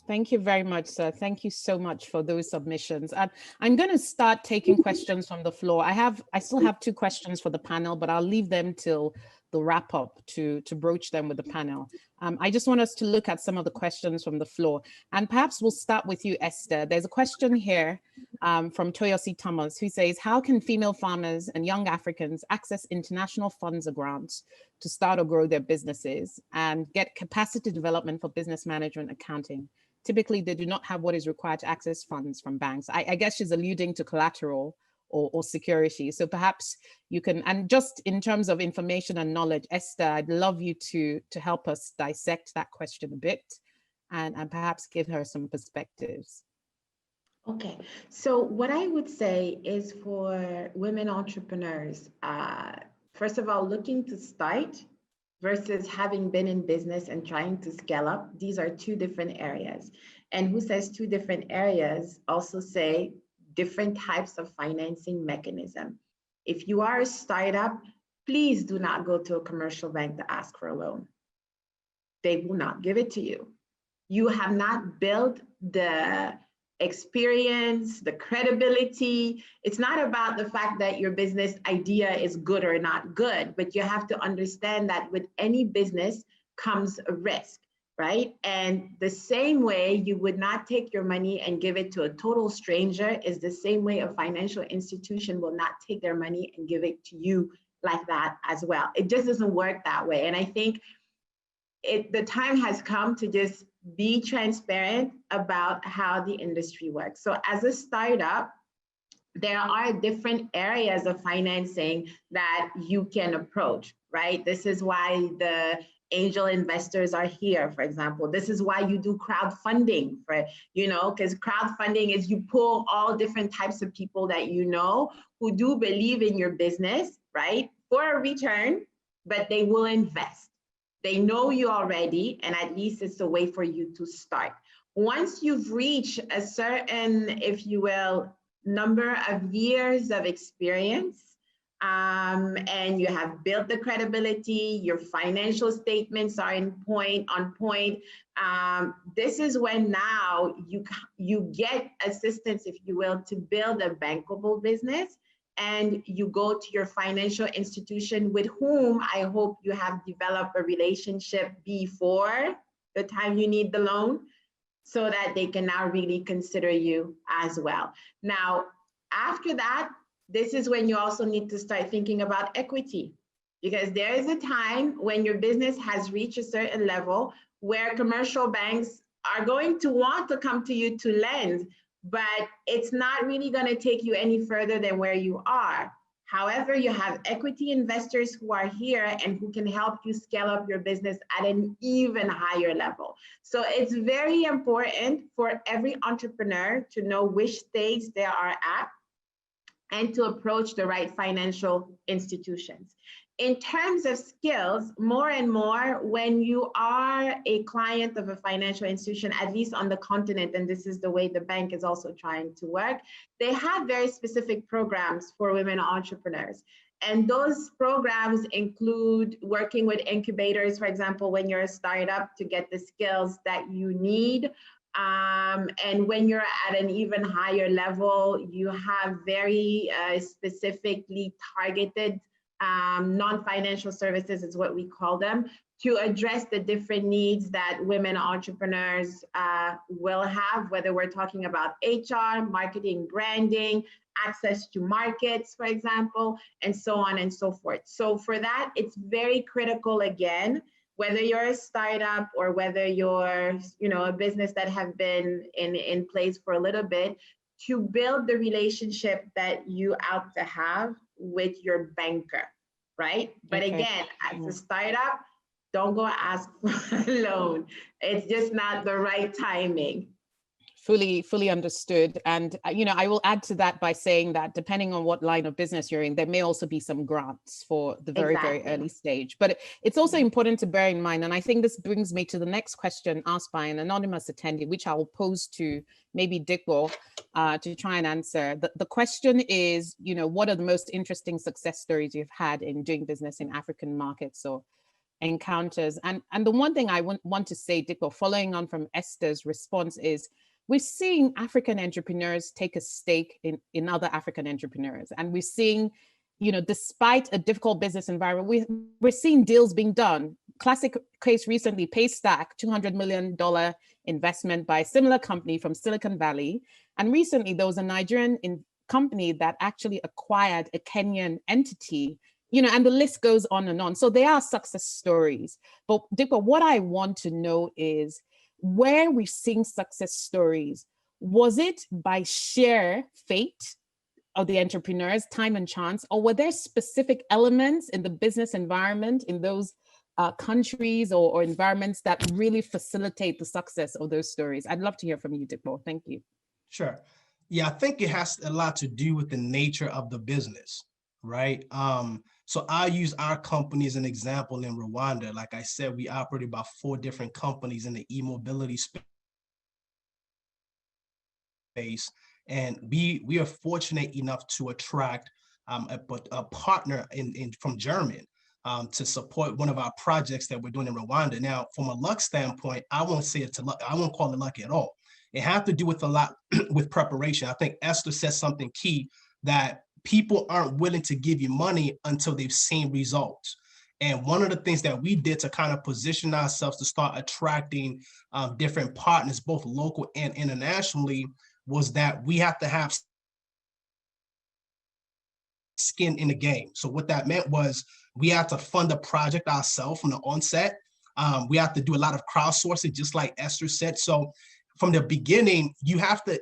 Thank you very much, sir. Thank you so much for those submissions. And I'm going to start taking questions from the floor. I still have 2 questions for the panel, but I'll leave them till the wrap up to broach them with the panel. I just want us to look at some of the questions from the floor, and perhaps we'll start with you, Esther. There's a question here from Toyosi Thomas, who says, how can female farmers and young Africans access international funds or grants to start or grow their businesses and get capacity development for business management accounting? Typically, they do not have what is required to access funds from banks. I guess she's alluding to collateral or security. So perhaps you can, and just in terms of information and knowledge, Esther, I'd love you to help us dissect that question a bit and perhaps give her some perspectives. Okay, so what I would say is for women entrepreneurs, first of all, looking to start versus having been in business and trying to scale up, these are 2 different areas. And who says 2 different areas also say different types of financing mechanism. If you are a startup, please do not go to a commercial bank to ask for a loan. They will not give it to you. You have not built the experience, the credibility. It's not about the fact that your business idea is good or not good, but you have to understand that with any business comes a risk, right? And the same way you would not take your money and give it to a total stranger is the same way a financial institution will not take their money and give it to you like that as well. It just doesn't work that way. And I think the time has come to just be transparent about how the industry works. So as a startup, there are different areas of financing that you can approach, right? This is why the angel investors are here, for example. This is why you do crowdfunding, for, you know, because crowdfunding is you pull all different types of people that you know who do believe in your business, right, for a return, but they will invest. They know you already, and at least it's a way for you to start. Once you've reached a certain, if you will, number of years of experience, and you have built the credibility, your financial statements are on point. This is when now you get assistance, if you will, to build a bankable business, and you go to your financial institution with whom I hope you have developed a relationship before the time you need the loan, so that they can now really consider you as well. Now, after that, this is when you also need to start thinking about equity, because there is a time when your business has reached a certain level where commercial banks are going to want to come to you to lend, but it's not really going to take you any further than where you are. However, you have equity investors who are here and who can help you scale up your business at an even higher level. So it's very important for every entrepreneur to know which stage they are at and to approach the right financial institutions. In terms of skills, more and more, when you are a client of a financial institution, at least on the continent, and this is the way the bank is also trying to work, they have very specific programs for women entrepreneurs. And those programs include working with incubators, for example, when you're a startup, to get the skills that you need. And when you're at an even higher level, you have very specifically targeted non-financial services, is what we call them, to address the different needs that women entrepreneurs will have, whether we're talking about HR, marketing, branding, access to markets, for example, and so on and so forth. So for that, it's very critical, again, whether you're a startup or whether you're, you know, a business that have been in place for a little bit, to build the relationship that you ought to have with your banker, right? But again, as a startup, don't go ask for a loan. It's just not the right timing. Fully understood. And, you know, I will add to that by saying that depending on what line of business you're in, there may also be some grants for the very, very early stage. But it's also important to bear in mind, and I think this brings me to the next question asked by an anonymous attendee, which I will pose to maybe Dipo to try and answer. The question is, you know, what are the most interesting success stories you've had in doing business in African markets or encounters? And the one thing I want to say, Dipo, following on from Esther's response, is we're seeing African entrepreneurs take a stake in other African entrepreneurs. And we're seeing, you know, despite a difficult business environment, we're seeing deals being done. Classic case recently, Paystack, $200 million investment by a similar company from Silicon Valley. And recently there was a Nigerian company that actually acquired a Kenyan entity, you know, and the list goes on and on. So they are success stories. But Dipo, what I want to know is, where we're seeing success stories, was it by sheer fate of the entrepreneurs, time and chance, or were there specific elements in the business environment in those countries or environments that really facilitate the success of those stories? I'd love to hear from you, Dipo. Thank you. Sure. Yeah, I think it has a lot to do with the nature of the business, right? So I use our company as an example in Rwanda. Like I said, we operate about 4 different companies in the e-mobility space. And we are fortunate enough to attract a partner from Germany to support one of our projects that we're doing in Rwanda. Now, from a luck standpoint, I won't say it's luck. I won't call it luck at all. It has to do with a lot with preparation. I think Esther said something key, that people aren't willing to give you money until they've seen results. And one of the things that we did to kind of position ourselves to start attracting different partners, both local and internationally, was that we have to have skin in the game. So what that meant was we had to fund the project ourselves from the onset. We have to do a lot of crowdsourcing, just like Esther said. So from the beginning, you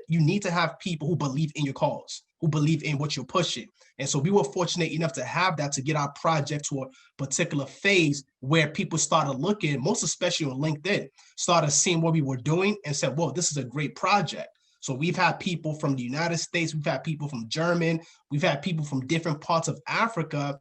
need to have people who believe in your cause. who believe in what you're pushing. And so we were fortunate enough to have that, to get our project to a particular phase where people started looking, most especially on LinkedIn, started seeing what we were doing and said, whoa, this is a great project. So we've had people from the United States, we've had people from Germany, we've had people from different parts of Africa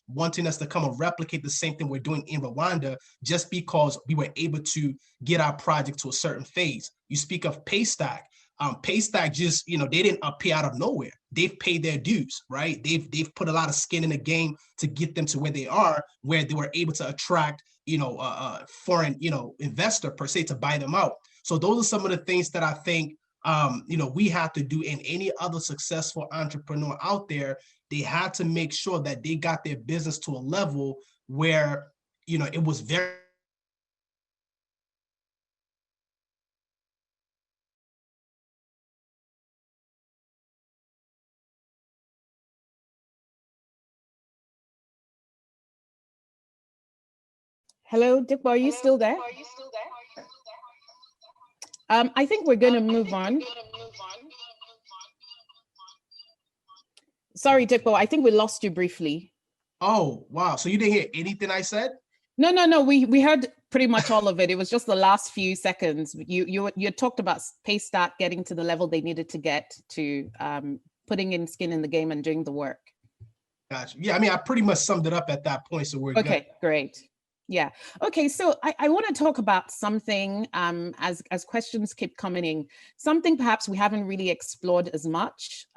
wanting us to come and replicate the same thing we're doing in Rwanda, just because we were able to get our project to a certain phase. You speak of Paystack. Paystack just, they didn't appear out of nowhere. They've paid their dues, right? They've put a lot of skin in the game to get them to where they are, where they were able to attract, foreign, investor per se to buy them out. So those are some of the things that I think, we have to do. In any other successful entrepreneur out there, they had to make sure that they got their business to a level where, it was very Hello, Dipo, are you still there? I think we're going to move on. Sorry, Dipo, I think we lost you briefly. Oh, wow. So you didn't hear anything I said? No. We heard pretty much all of it. It was just the last few seconds. You talked about Paystack getting to the level they needed to get to, putting in skin in the game and doing the work. Gotcha. Yeah, I pretty much summed it up at that point, so we're okay, good. Great. Yeah. Okay. So I want to talk about something as questions keep coming in, something perhaps we haven't really explored as much,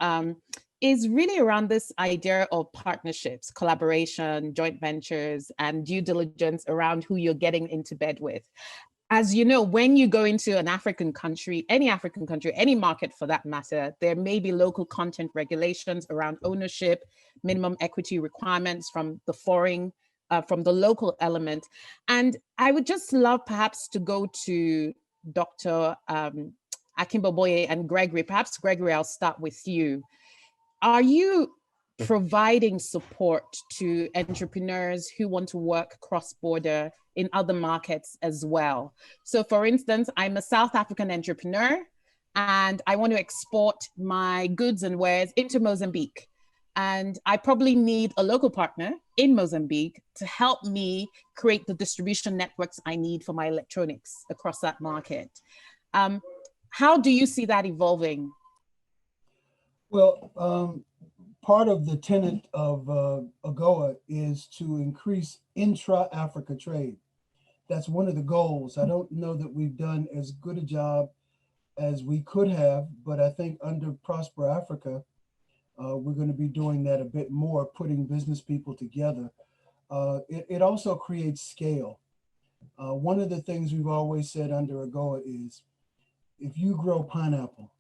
is really around this idea of partnerships, collaboration, joint ventures, and due diligence around who you're getting into bed with. As you know, when you go into an African country, any market for that matter, there may be local content regulations around ownership, minimum equity requirements from the foreign, from the local element. And I would just love perhaps to go to Dr. Akinboboye and Gregory. Perhaps Gregory, I'll start with you. Are you providing support to entrepreneurs who want to work cross-border in other markets as well? So for instance, I'm a South African entrepreneur and I want to export my goods and wares into Mozambique. And I probably need a local partner in Mozambique to help me create the distribution networks I need for my electronics across that market. How do you see that evolving? Well, part of the tenet of AGOA is to increase intra-Africa trade. That's one of the goals. I don't know that we've done as good a job as we could have, but I think under Prosper Africa, we're going to be doing that a bit more, putting business people together. It also creates scale. One of the things we've always said under AGOA is, if you grow pineapple,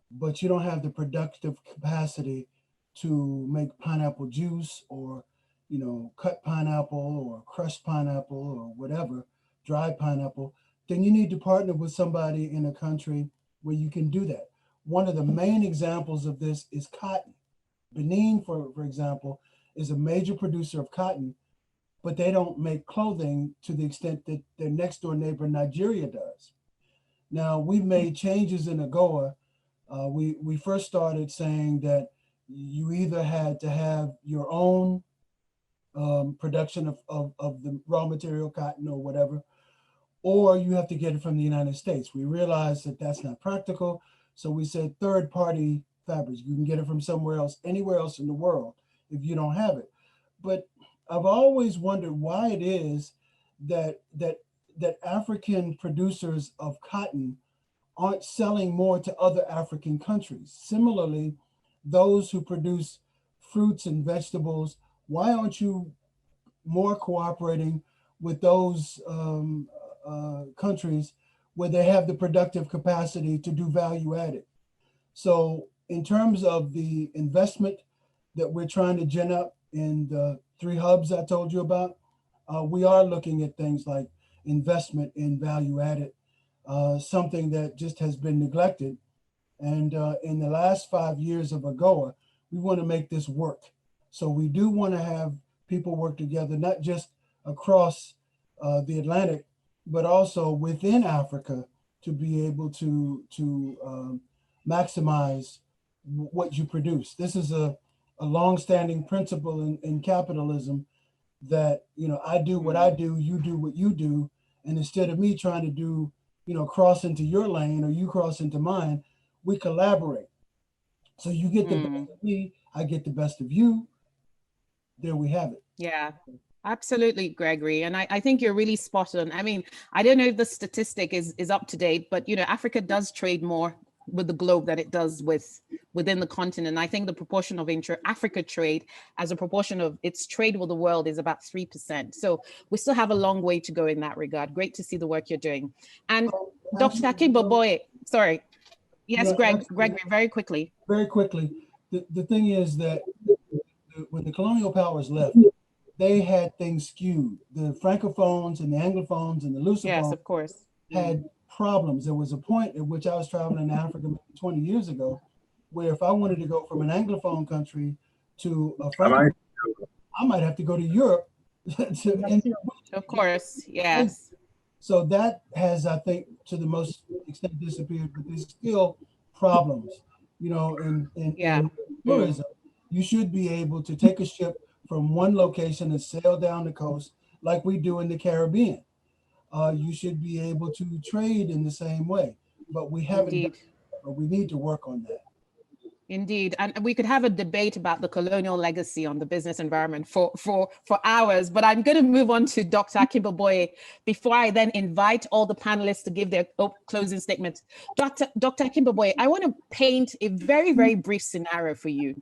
but you don't have the productive capacity to make pineapple juice or, cut pineapple or crushed pineapple or whatever, dried pineapple, then you need to partner with somebody in a country where you can do that. One of the main examples of this is cotton. Benin, for example, is a major producer of cotton, but they don't make clothing to the extent that their next door neighbor, Nigeria, does. Now, we've made changes in AGOA. We first started saying that you either had to have your own production of the raw material, cotton or whatever, or you have to get it from the United States. We realized that that's not practical. So we said third-party fabrics. You can get it from somewhere else, anywhere else in the world if you don't have it. But I've always wondered why it is that African producers of cotton aren't selling more to other African countries. Similarly, those who produce fruits and vegetables, why aren't you more cooperating with those countries where they have the productive capacity to do value added? So in terms of the investment that we're trying to gin up in the 3 hubs I told you about, we are looking at things like investment in value added, something that just has been neglected. And in the last 5 years of AGOA, we want to make this work. So we do want to have people work together, not just across the Atlantic, but also within Africa to be able to maximize what you produce. This is a long-standing principle in capitalism that, you know, I do what I do, you do what you do. And instead of me trying to do, you know, cross into your lane or you cross into mine, we collaborate. So you get the best of me, I get the best of you. There we have it. Yeah, absolutely, Gregory. And I think you're really spot on. I mean, I don't know if the statistic is up to date, but, you know, Africa does trade more with the globe than it does within the continent. I think the proportion of intra-Africa trade as a proportion of its trade with the world is about 3%. So we still have a long way to go in that regard. Great to see the work you're doing. And Dr. Akinboboye, sorry. Yes, Gregory, very quickly. Very quickly. The thing is that when the colonial powers left, they had things skewed. The Francophones and the Anglophones and the Lusophones, yes, of course, had problems. There was a point at which I was traveling in Africa 20 years ago, where if I wanted to go from an Anglophone country to a Francophone, I might have to go to Europe. Of course, yes. So that has, I think, to the most extent disappeared, but there's still problems, you know, in tourism. You should be able to take a ship from one location and sail down the coast like we do in the Caribbean. You should be able to trade in the same way, but we haven't done that, but we need to work on that. Indeed. And we could have a debate about the colonial legacy on the business environment for hours, but I'm going to move on to Dr. Akinboboye before I then invite all the panelists to give their closing statements. Dr. Akinboboye, I want to paint a very, very brief scenario for you.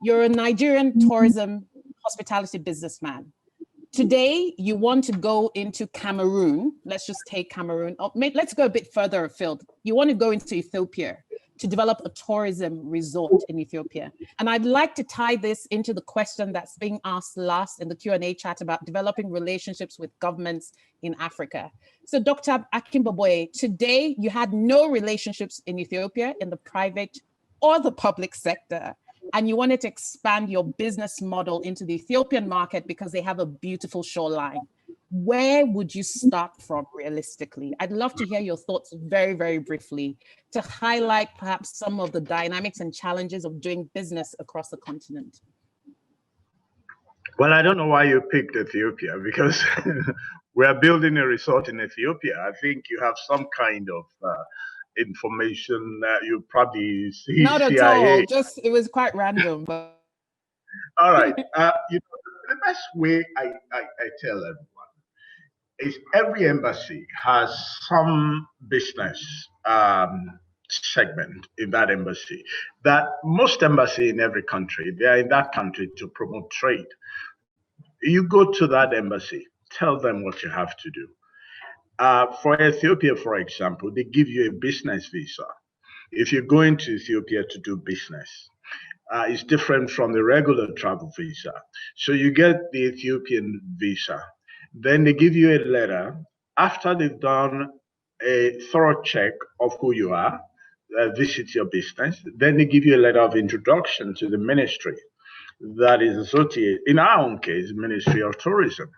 You're a Nigerian tourism hospitality businessman. Today, you want to go into Cameroon. Let's just take Cameroon. Let's go a bit further afield. You want to go into Ethiopia to develop a tourism resort in Ethiopia. And I'd like to tie this into the question that's being asked last in the Q&A chat about developing relationships with governments in Africa. So Dr. Akinboboye, today you had no relationships in Ethiopia in the private or the public sector, and you wanted to expand your business model into the Ethiopian market because they have a beautiful shoreline. Where would you start from realistically? I'd love to hear your thoughts very, very briefly to highlight perhaps some of the dynamics and challenges of doing business across the continent. Well, I don't know why you picked Ethiopia, because we are building a resort in Ethiopia. I think you have some kind of information that you probably see. Not at all, just it was quite random. But... All right, you know, the best way I tell everyone is every embassy has some business segment in that embassy. That most embassy in every country, they are in that country to promote trade. You go to that embassy, tell them what you have to do. For Ethiopia, for example, they give you a business visa. If you're going to Ethiopia to do business, it's different from the regular travel visa. So you get the Ethiopian visa. Then they give you a letter after they've done a thorough check of who you are, visit your business. Then they give you a letter of introduction to the ministry that is associated, in our own case, Ministry of Tourism.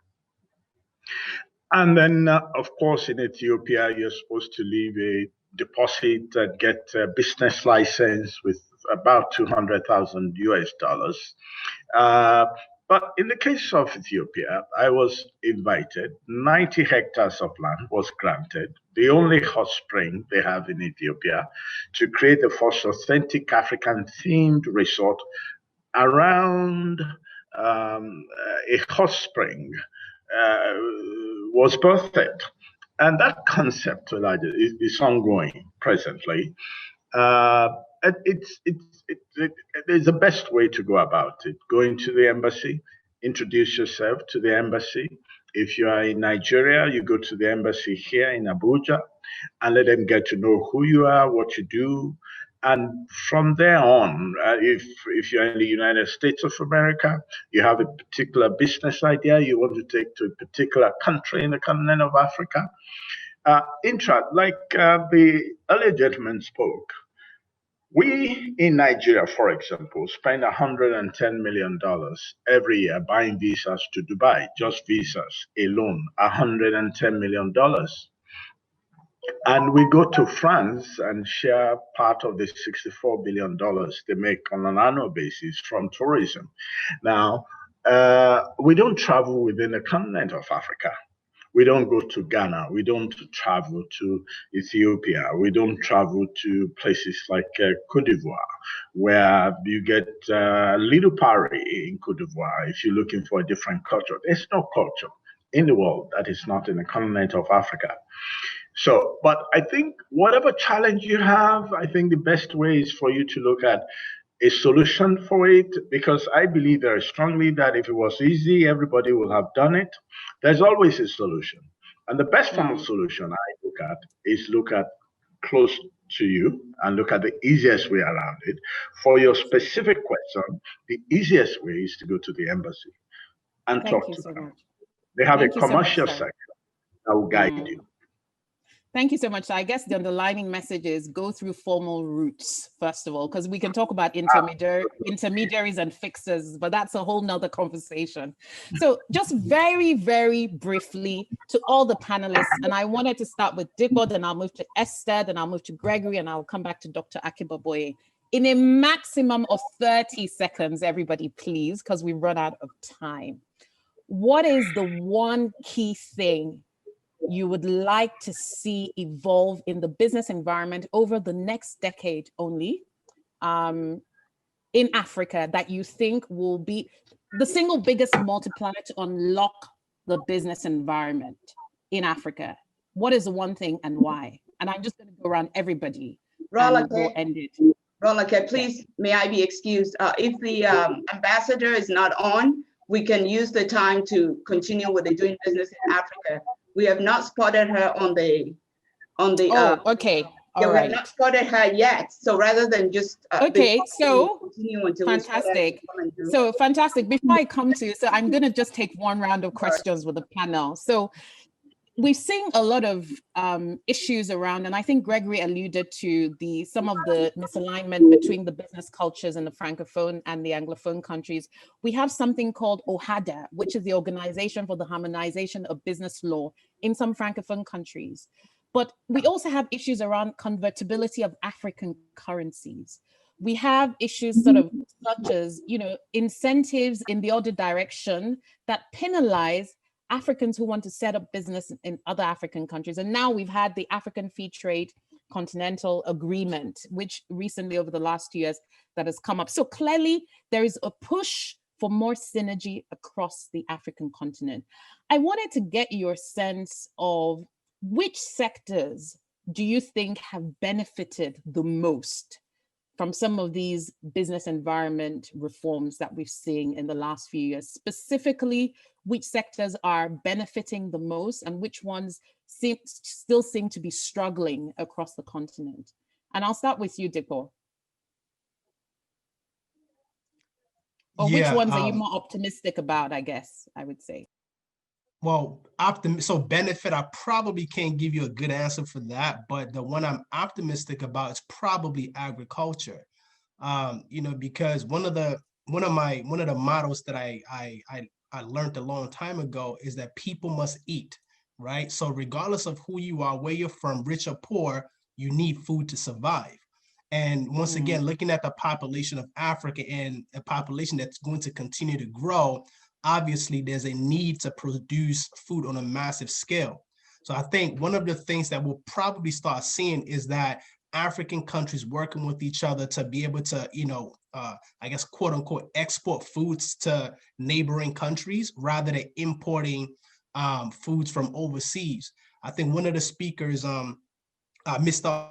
And then, of course, in Ethiopia, you're supposed to leave a deposit and get a business license with about $200,000 US. But in the case of Ethiopia, I was invited. 90 hectares of land was granted, the only hot spring they have in Ethiopia, to create the first authentic African-themed resort around a hot spring was birthed. And that concept is ongoing presently. It's the best way to go about it. Go into the embassy, introduce yourself to the embassy. If you are in Nigeria, you go to the embassy here in Abuja and let them get to know who you are, what you do. And from there on, if you're in the United States of America, you have a particular business idea you want to take to a particular country in the continent of Africa. Like the earlier gentleman spoke, we in Nigeria, for example, spend $110 million every year buying visas to Dubai, just visas alone, $110 million. And we go to France and share part of the $64 billion they make on an annual basis from tourism. Now, we don't travel within the continent of Africa. We don't go to Ghana. We don't travel to Ethiopia. We don't travel to places like Cote d'Ivoire, where you get little Paris in Cote d'Ivoire if you're looking for a different culture. There's no culture in the world that is not in the continent of Africa. So, but I think whatever challenge you have, I think the best way is for you to look at a solution for it, because I believe very strongly that if it was easy, everybody would have done it. There's always a solution. And the best form of solution I look at is look at close to you and look at the easiest way around it. For your specific question, the easiest way is to go to the embassy and talk to them. They have a commercial section that will guide you. Thank you so much. So I guess the underlining message is go through formal routes, first of all, because we can talk about intermediaries and fixers, but that's a whole nother conversation. So just very, very briefly to all the panelists, and I wanted to start with Dipo, then I'll move to Esther, then I'll move to Gregory, and I'll come back to Dr. Akinboboye. In a maximum of 30 seconds, everybody, please, because we run out of time. What is the one key thing you would like to see evolve in the business environment over the next decade only in Africa that you think will be the single biggest multiplier to unlock the business environment in Africa? What is the one thing and why? And I'm just going to go around everybody and we'll end it. Rolake, please, may I be excused? If the ambassador is not on, we can use the time to continue with the doing business in Africa. We have not spotted her on the okay. All right. We have not spotted her yet. So rather than just okay, so continue until fantastic. So fantastic. Before I come to you, so I'm going to just take one round of questions with the panel. So we've seen a lot of issues around, and I think Gregory alluded to some of the misalignment between the business cultures in the Francophone and the Anglophone countries. We have something called OHADA, which is the Organization for the Harmonization of Business Law in some Francophone countries. But we also have issues around convertibility of African currencies. We have issues such as, incentives in the other direction that penalize Africans who want to set up business in other African countries. And now we've had the African Free Trade Continental Agreement, which recently over the last 2 years that has come up. So clearly there is a push for more synergy across the African continent. I wanted to get your sense of which sectors do you think have benefited the most from some of these business environment reforms that we've seen in the last few years? Specifically, which sectors are benefiting the most and which ones still seem to be struggling across the continent? And I'll start with you, Dipo. Or which ones are you more optimistic about, I guess, I would say? Well, so benefit, I probably can't give you a good answer for that, but the one I'm optimistic about is probably agriculture. Because one of the mottos that I learned a long time ago is that people must eat, right? So regardless of who you are, where you're from, rich or poor, you need food to survive. And once again, looking at the population of Africa and a population that's going to continue to grow, obviously there's a need to produce food on a massive scale. So I think one of the things that we'll probably start seeing is that African countries working with each other to be able to, I guess, quote unquote, export foods to neighboring countries rather than importing foods from overseas. I think one of the speakers, Mr.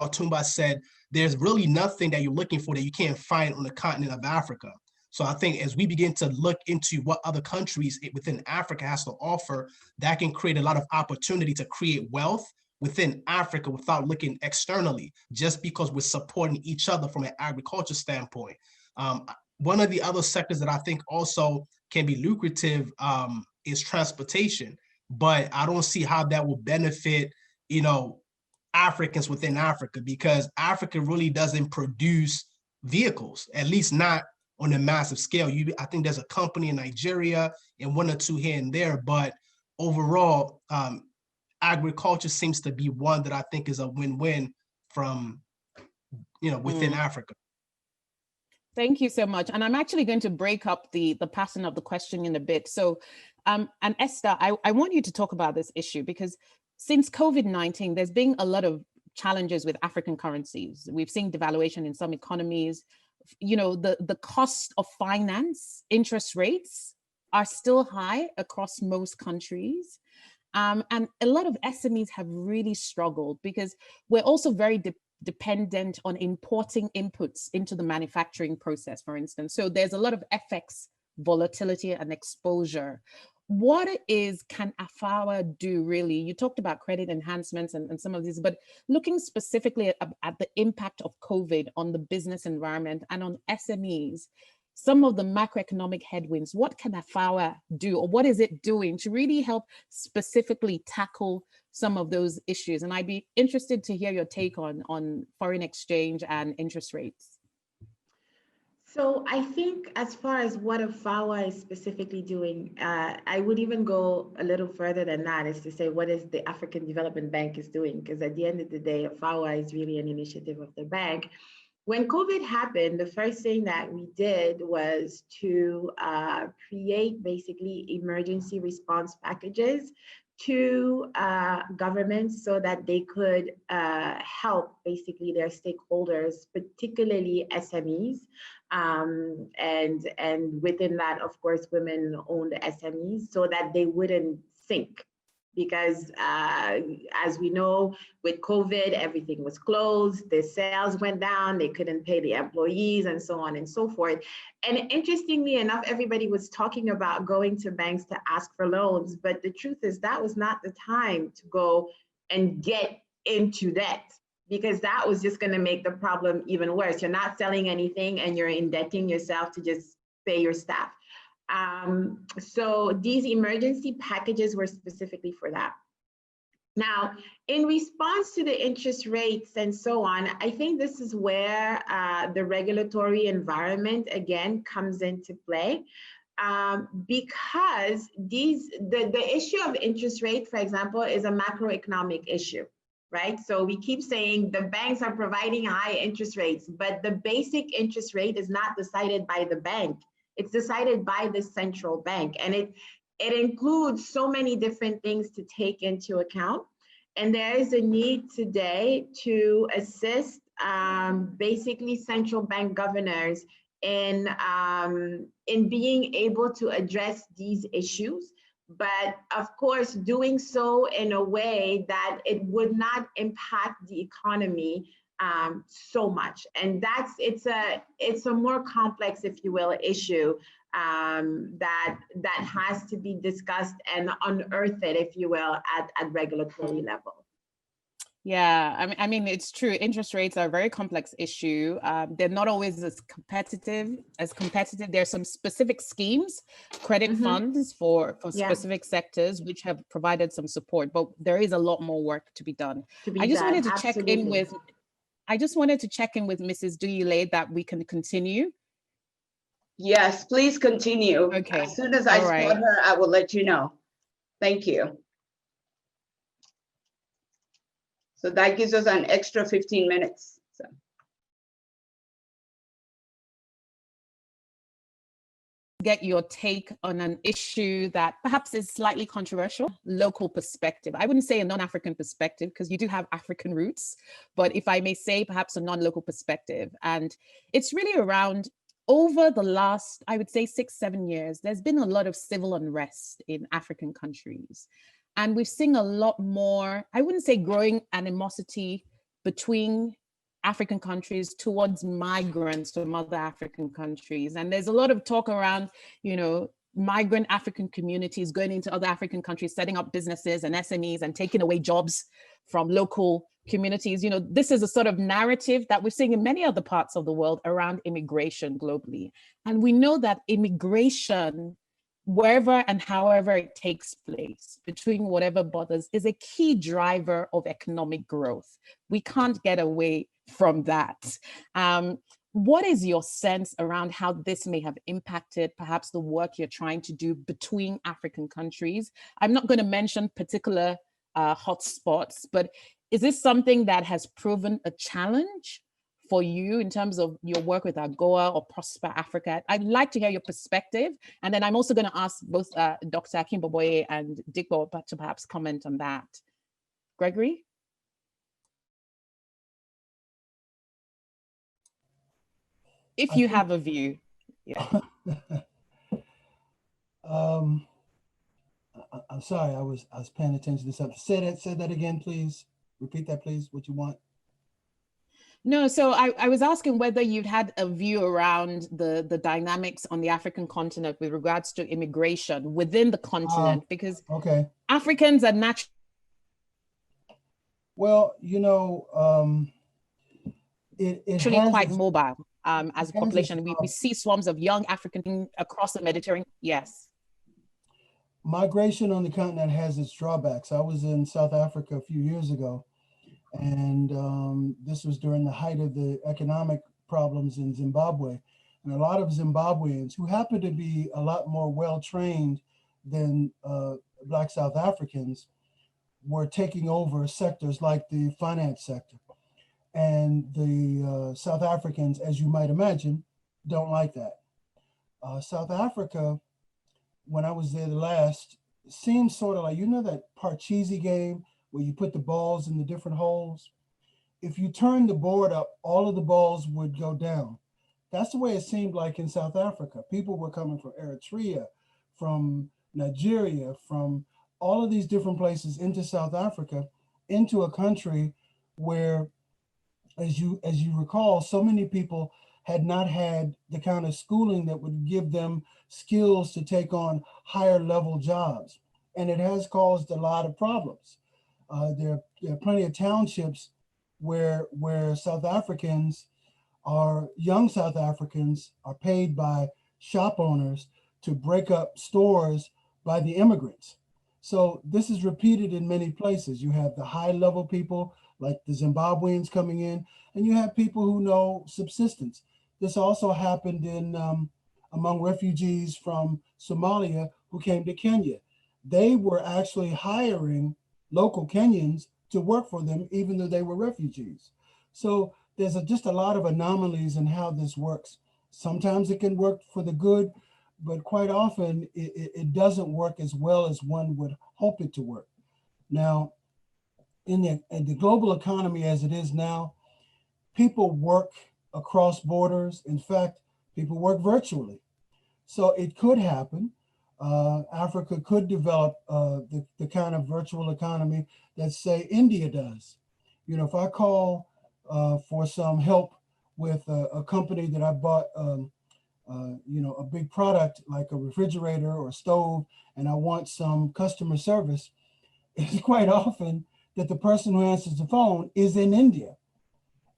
Otumba, said, there's really nothing that you're looking for that you can't find on the continent of Africa. So I think as we begin to look into what other countries within Africa has to offer, that can create a lot of opportunity to create wealth within Africa without looking externally, just because we're supporting each other from an agriculture standpoint. One of the other sectors that I think also can be lucrative is transportation, but I don't see how that will benefit, Africans within Africa, because Africa really doesn't produce vehicles, at least not on a massive scale. I think there's a company in Nigeria and one or two here and there, but overall, agriculture seems to be one that I think is a win-win from, within Africa. Thank you so much. And I'm actually going to break up the pattern of the question in a bit. So, and Esther, I want you to talk about this issue because since COVID-19, there's been a lot of challenges with African currencies. We've seen devaluation in some economies. The cost of finance, interest rates are still high across most countries. And a lot of SMEs have really struggled because we're also very dependent on importing inputs into the manufacturing process, for instance. So there's a lot of FX volatility and exposure. What can AFAWA do really? You talked about credit enhancements and some of these, but looking specifically at the impact of COVID on the business environment and on SMEs, some of the macroeconomic headwinds, what can AFAWA do, or what is it doing to really help specifically tackle some of those issues? And I'd be interested to hear your take on foreign exchange and interest rates. So I think as far as what AFAWA is specifically doing, I would even go a little further than that, is to say what is the African Development Bank is doing, because at the end of the day, AFAWA is really an initiative of the bank. When COVID happened, the first thing that we did was to create basically emergency response packages to governments so that they could help basically their stakeholders, particularly SMEs, and within that, of course, women-owned SMEs, so that they wouldn't sink. Because as we know, with COVID, everything was closed, the sales went down, they couldn't pay the employees and so on and so forth. And interestingly enough, everybody was talking about going to banks to ask for loans, but the truth is that was not the time to go and get into debt, because that was just gonna make the problem even worse. You're not selling anything and you're indebting yourself to just pay your staff. So these emergency packages were specifically for that. Now, in response to the interest rates and so on, I think this is where the regulatory environment again comes into play, because the issue of interest rate, for example, is a macroeconomic issue, right? So we keep saying the banks are providing high interest rates, but the basic interest rate is not decided by the bank. It's decided by the central bank, and it includes so many different things to take into account. And there is a need today to assist basically central bank governors in being able to address these issues, but of course doing so in a way that it would not impact the economy so much. And it's a more complex, if you will, issue that has to be discussed and unearthed, if you will, at regulatory level. Yeah, I mean, it's true. Interest rates are a very complex issue. They're not always as competitive. There's some specific schemes, credit funds for specific sectors, which have provided some support, but there is a lot more work to be done. I just wanted to check in with Mrs. Duyile that we can continue. Yes, please continue. Okay. As soon as I spot her, I will let you know. Thank you. So that gives us an extra 15 minutes. So. Get your take on an issue that perhaps is slightly controversial, local perspective. I wouldn't say a non-African perspective because you do have African roots, but if I may say perhaps a non-local perspective. And it's really around, over the last, I would say 6-7 years, there's been a lot of civil unrest in African countries. And we've seen a lot more, I wouldn't say growing animosity between African countries towards migrants from other African countries. And there's a lot of talk around, migrant African communities going into other African countries, setting up businesses and SMEs and taking away jobs from local communities. This is a sort of narrative that we're seeing in many other parts of the world around immigration globally. And we know that immigration, wherever and however it takes place, between whatever borders, is a key driver of economic growth. We can't get away from that. What is your sense around how this may have impacted perhaps the work you're trying to do between African countries? I'm not going to mention particular hotspots, but is this something that has proven a challenge for you in terms of your work with AGOA or Prosper Africa? I'd like to hear your perspective. And then I'm also going to ask both Dr. Akinboboye and Dipo to perhaps comment on that. Gregory? If you have a view. Yeah. I'm sorry, I was paying attention to something. Say that again, please. Repeat that, please, what you want. No, so I was asking whether you'd had a view around the dynamics on the African continent with regards to immigration within the continent, because okay, Africans are naturally. Well, you know, it actually quite mobile as a population. We see swarms of young Africans across the Mediterranean. Yes. Migration on the continent has its drawbacks. I was in South Africa a few years ago, and this was during the height of the economic problems in Zimbabwe. And a lot of Zimbabweans, who happen to be a lot more well-trained than Black South Africans, were taking over sectors like the finance sector. And the South Africans, as you might imagine, don't like that. South Africa, when I was there the last, seems sort of like, you know, that Parcheesi game where you put the balls in the different holes? If you turn the board up, all of the balls would go down. That's the way it seemed like in South Africa. People were coming from Eritrea, from Nigeria, from all of these different places into South Africa, into a country where, as you recall, so many people had not had the kind of schooling that would give them skills to take on higher level jobs. And it has caused a lot of problems. There are plenty of townships where South Africans young South Africans are paid by shop owners to break up stores by the immigrants. So this is repeated in many places. You have the high level people like the Zimbabweans coming in, and you have people who know subsistence. This also happened in among refugees from Somalia who came to Kenya. They were actually hiring local Kenyans to work for them, even though they were refugees. So there's just a lot of anomalies in how this works. Sometimes it can work for the good, but quite often it doesn't work as well as one would hope it to work. Now, in the global economy as it is now, people work across borders. In fact, people work virtually. So it could happen. Africa could develop the kind of virtual economy that, say, India does. You know, if I call for some help with a company that I bought, you know, a big product like a refrigerator or a stove, and I want some customer service, it's quite often that the person who answers the phone is in India.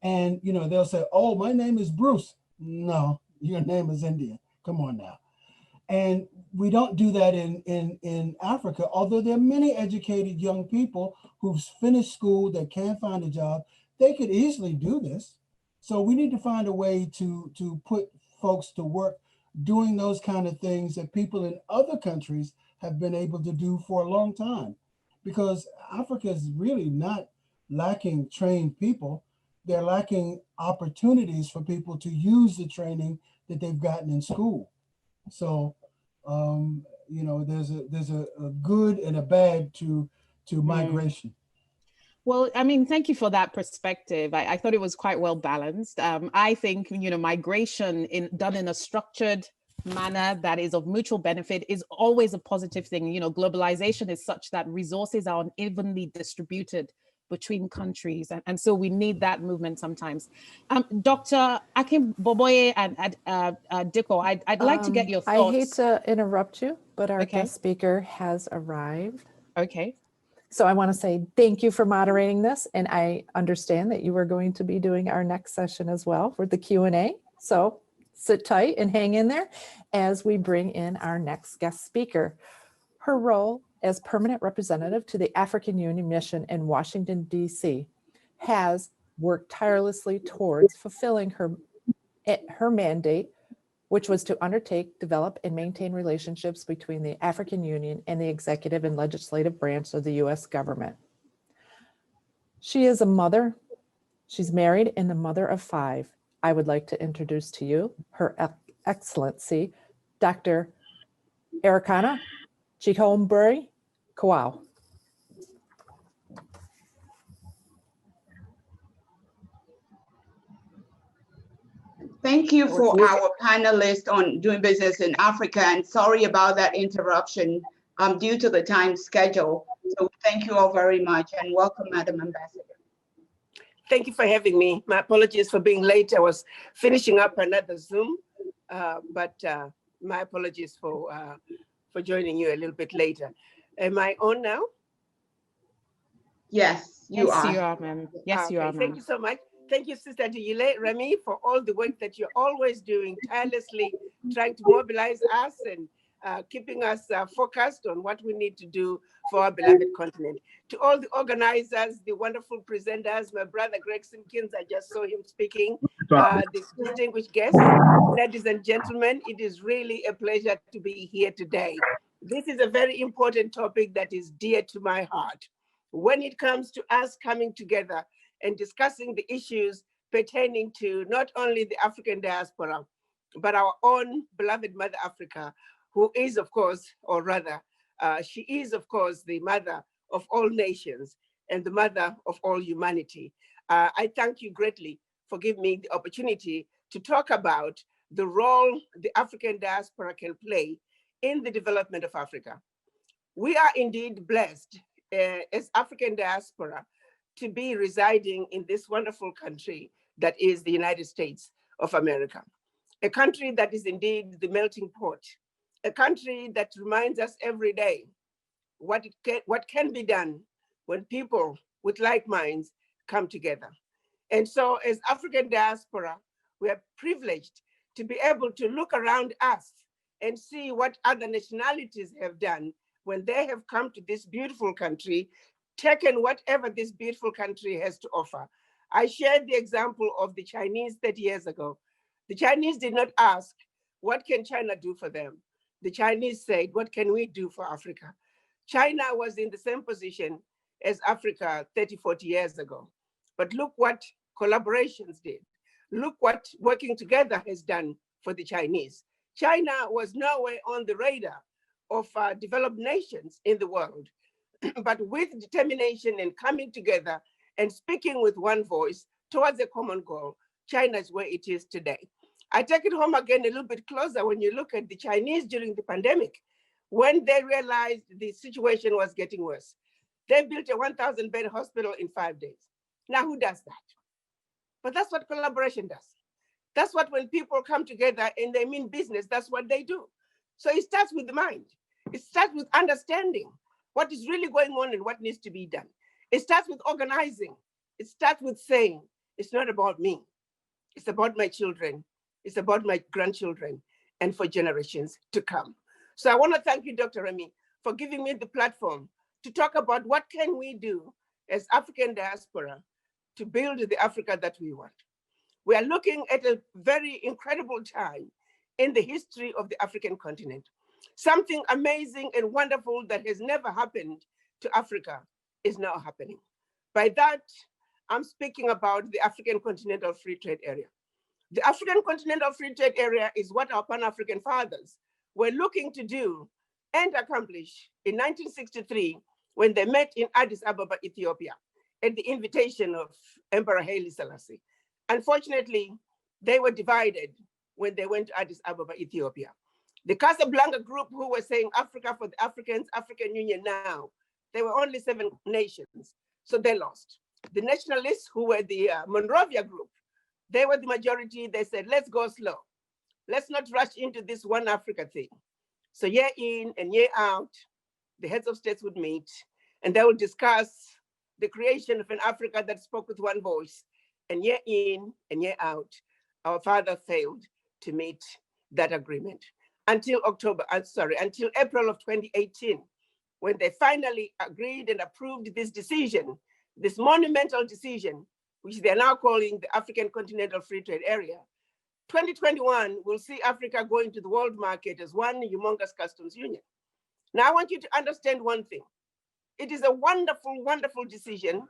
And, you know, they'll say, oh, my name is Bruce. No, your name is India. Come on now. And we don't do that in Africa, although there are many educated young people who've finished school that can't find a job. They could easily do this. So we need to find a way to put folks to work doing those kind of things that people in other countries have been able to do for a long time. Because Africa is really not lacking trained people. They're lacking opportunities for people to use the training that they've gotten in school. So, you know, there's a good and a bad to migration. Well, I mean, thank you for that perspective. I thought it was quite well balanced. I think, you know, migration done in a structured manner that is of mutual benefit is always a positive thing. You know, globalization is such that resources are unevenly distributed between countries. And so we need that movement sometimes. Dr. Akinboboye and Dipo, I'd like to get your thoughts. I hate to interrupt you, but our guest speaker has arrived. Okay. So I want to say thank you for moderating this. And I understand that you are going to be doing our next session as well for the Q&A. So sit tight and hang in there as we bring in our next guest speaker. Her role as permanent representative to the African Union mission in Washington, D.C. has worked tirelessly towards fulfilling her mandate, which was to undertake, develop, and maintain relationships between the African Union and the executive and legislative branch of the U.S. government. She is a mother. She's married and the mother of 5. I would like to introduce to you Her Excellency, Dr. Arikana Chikombe Kawau. Thank you for our panelists on doing business in Africa, and sorry about that interruption due to the time schedule. So thank you all very much and welcome, Madam Ambassador. Thank you for having me. My apologies for being late. I was finishing up another Zoom, but my apologies for joining you a little bit later. Am I on now? Yes, you are. Yes, you are, ma'am. Yes, you are, ma'am. Thank you so much. Thank you, Sister Duyile, Remi, for all the work that you're always doing, tirelessly trying to mobilize us and keeping us focused on what we need to do for our beloved continent. To all the organizers, the wonderful presenters, my brother Greg Simpkins, I just saw him speaking, the distinguished guests, ladies and gentlemen, it is really a pleasure to be here today. This is a very important topic that is dear to my heart. When it comes to us coming together and discussing the issues pertaining to not only the African diaspora, but our own beloved Mother Africa, who is, of course, or rather, she is, of course, the mother of all nations and the mother of all humanity. I thank you greatly for giving me the opportunity to talk about the role the African diaspora can play in the development of Africa. We are indeed blessed as African diaspora to be residing in this wonderful country that is the United States of America, a country that is indeed the melting pot, a country that reminds us every day what can be done when people with like minds come together. And so as African diaspora, we are privileged to be able to look around us and see what other nationalities have done when they have come to this beautiful country, taken whatever this beautiful country has to offer. I shared the example of the Chinese 30 years ago. The Chinese did not ask, what can China do for them? The Chinese said, what can we do for Africa? China was in the same position as Africa 30, 40 years ago. But look what collaborations did. Look what working together has done for the Chinese. China was nowhere on the radar of developed nations in the world. But with determination and coming together and speaking with one voice towards a common goal, China is where it is today. I take it home again a little bit closer when you look at the Chinese during the pandemic, when they realized the situation was getting worse. They built a 1,000-bed hospital in 5 days. Now, who does that? But that's what collaboration does. That's what when people come together and they mean business, that's what they do. So it starts with the mind. It starts with understanding what is really going on and what needs to be done. It starts with organizing. It starts with saying, it's not about me. It's about my children. It's about my grandchildren and for generations to come. So I want to thank you, Dr. Remi, for giving me the platform to talk about what can we do as African diaspora to build the Africa that we want. We are looking at a very incredible time in the history of the African continent. Something amazing and wonderful that has never happened to Africa is now happening. By that, I'm speaking about the African Continental Free Trade Area. The African Continental Free Trade Area is what our Pan-African fathers were looking to do and accomplish in 1963 when they met in Addis Ababa, Ethiopia, at the invitation of Emperor Haile Selassie. Unfortunately, they were divided when they went to Addis Ababa, Ethiopia. The Casablanca group who were saying Africa for the Africans, African Union now, there were only 7 nations, so they lost. The nationalists who were the Monrovia group, they were the majority. They said, let's go slow. Let's not rush into this one Africa thing. So year in and year out, the heads of states would meet and they would discuss the creation of an Africa that spoke with one voice. And year in and year out, our father failed to meet that agreement until April of 2018, when they finally agreed and approved this decision, this monumental decision, which they're now calling the African Continental Free Trade Area. 2021 will see Africa go into the world market as one humongous customs union. Now I want you to understand one thing. It is a wonderful, wonderful decision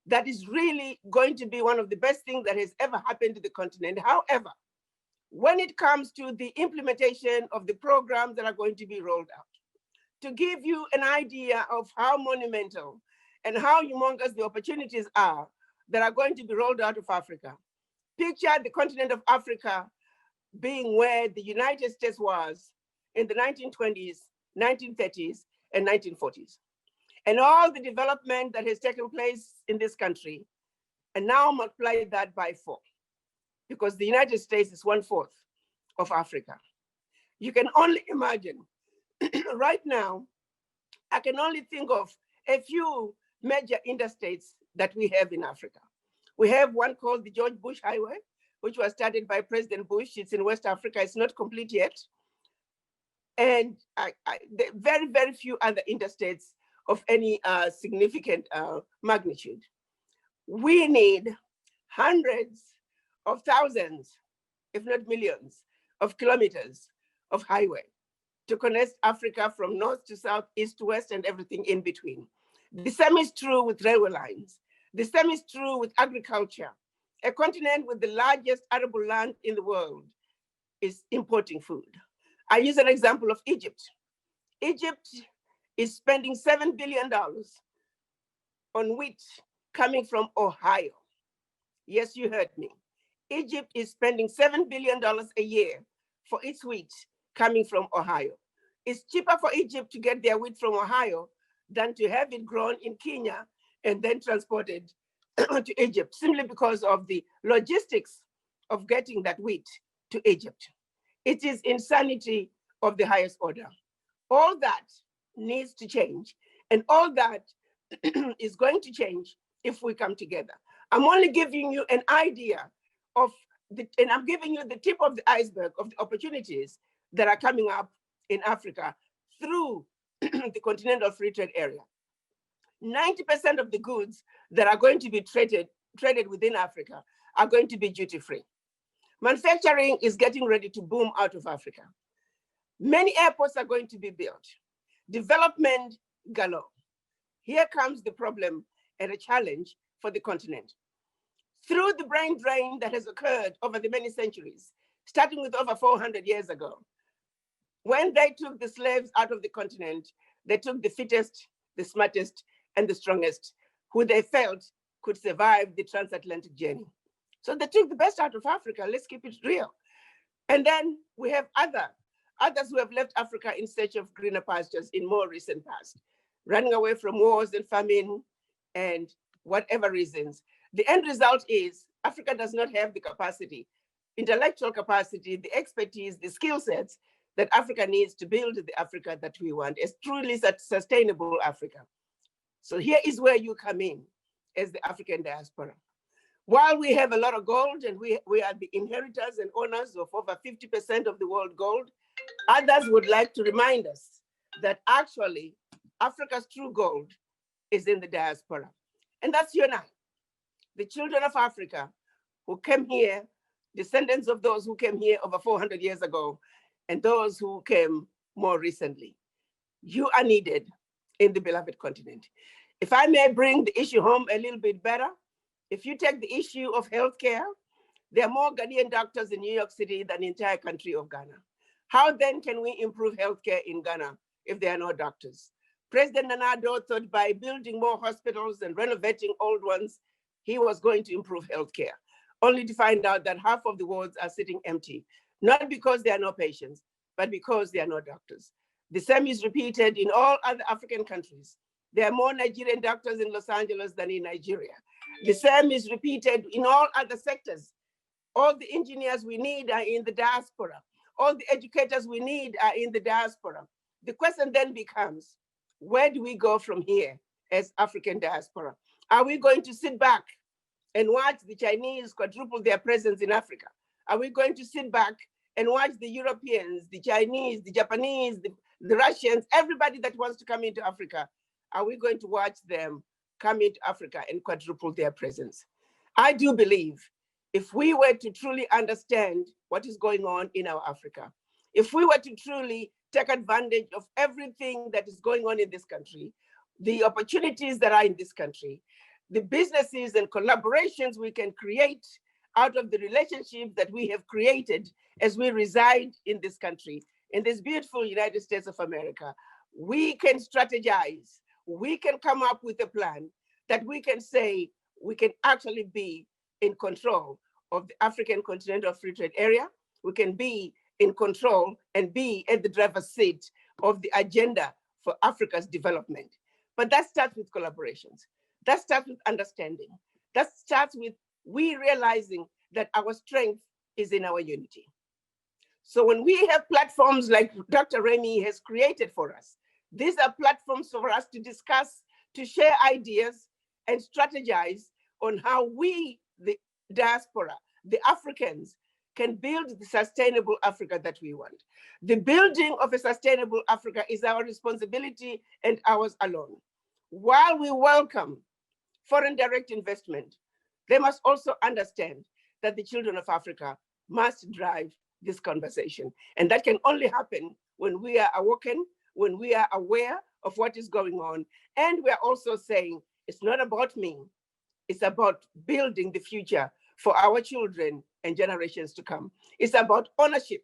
that is really going to be one of the best things that has ever happened to the continent. However, when it comes to the implementation of the programs that are going to be rolled out, to give you an idea of how monumental and how humongous the opportunities are that are going to be rolled out of Africa. Picture the continent of Africa being where the United States was in the 1920s, 1930s, and 1940s. And all the development that has taken place in this country, and now multiply that by 4, because the United States is 1/4 of Africa. You can only imagine. Right now, I can only think of a few major interstates that we have in Africa. We have one called the George Bush Highway, which was started by President Bush. It's in West Africa. It's not complete yet. And there are very, very few other interstates of any significant magnitude. We need hundreds of thousands, if not millions, of kilometers of highway to connect Africa from north to south, east to west, and everything in between. The same is true with railway lines. The same is true with agriculture. A continent with the largest arable land in the world is importing food. I use an example of Egypt. Egypt is spending $7 billion on wheat coming from Ohio. Yes, you heard me. Egypt is spending $7 billion a year for its wheat coming from Ohio. It's cheaper for Egypt to get their wheat from Ohio than to have it grown in Kenya and then transported to Egypt, simply because of the logistics of getting that wheat to Egypt. It is insanity of the highest order. All that needs to change, and all that is going to change if we come together. I'm only giving you an idea of and I'm giving you the tip of the iceberg of the opportunities that are coming up in Africa through the Continental Free Trade Area. 90% of the goods that are going to be traded within Africa are going to be duty-free. Manufacturing is getting ready to boom out of Africa. Many airports are going to be built. Development galore. Here comes the problem and a challenge for the continent. Through the brain drain that has occurred over the many centuries, starting with over 400 years ago, when they took the slaves out of the continent, they took the fittest, the smartest, and the strongest, who they felt could survive the transatlantic journey. So they took the best out of Africa. Let's keep it real. And then we have others who have left Africa in search of greener pastures in more recent past, running away from wars and famine and whatever reasons. The end result is Africa does not have the capacity, intellectual capacity, the expertise, the skill sets that Africa needs to build the Africa that we want, a truly sustainable Africa. So here is where you come in as the African diaspora. While we have a lot of gold and we are the inheritors and owners of over 50% of the world gold, others would like to remind us that actually Africa's true gold is in the diaspora. And that's you and I, the children of Africa who came here, descendants of those who came here over 400 years ago, and those who came more recently. You are needed in the beloved continent. If I may bring the issue home a little bit better, if you take the issue of healthcare, there are more Ghanaian doctors in New York City than the entire country of Ghana. How then can we improve healthcare in Ghana if there are no doctors? President Nana Addo thought by building more hospitals and renovating old ones, he was going to improve healthcare, only to find out that half of the wards are sitting empty, not because there are no patients, but because there are no doctors. The same is repeated in all other African countries. There are more Nigerian doctors in Los Angeles than in Nigeria. The same is repeated in all other sectors. All the engineers we need are in the diaspora. All the educators we need are in the diaspora. The question then becomes, where do we go from here as African diaspora? Are we going to sit back and watch the Chinese quadruple their presence in Africa? Are we going to sit back and watch the Europeans, the Chinese, the Japanese, the Russians, everybody that wants to come into Africa? Are we going to watch them come into Africa and quadruple their presence? I do believe if we were to truly understand what is going on in our Africa, if we were to truly take advantage of everything that is going on in this country, the opportunities that are in this country, the businesses and collaborations we can create out of the relationships that we have created as we reside in this country, in this beautiful United States of America. We can strategize, we can come up with a plan that we can say we can actually be in control of the African Continental Free Trade Area. We can be in control and be at the driver's seat of the agenda for Africa's development. But that starts with collaborations. That starts with understanding. That starts with we realizing that our strength is in our unity. So when we have platforms like Dr. Remi has created for us, these are platforms for us to discuss, to share ideas and strategize on how we, the diaspora, the Africans, can build the sustainable Africa that we want. The building of a sustainable Africa is our responsibility and ours alone. While we welcome foreign direct investment, they must also understand that the children of Africa must drive this conversation. And that can only happen when we are awoken, when we are aware of what is going on. And we're also saying, it's not about me, it's about building the future for our children and generations to come. It's about ownership,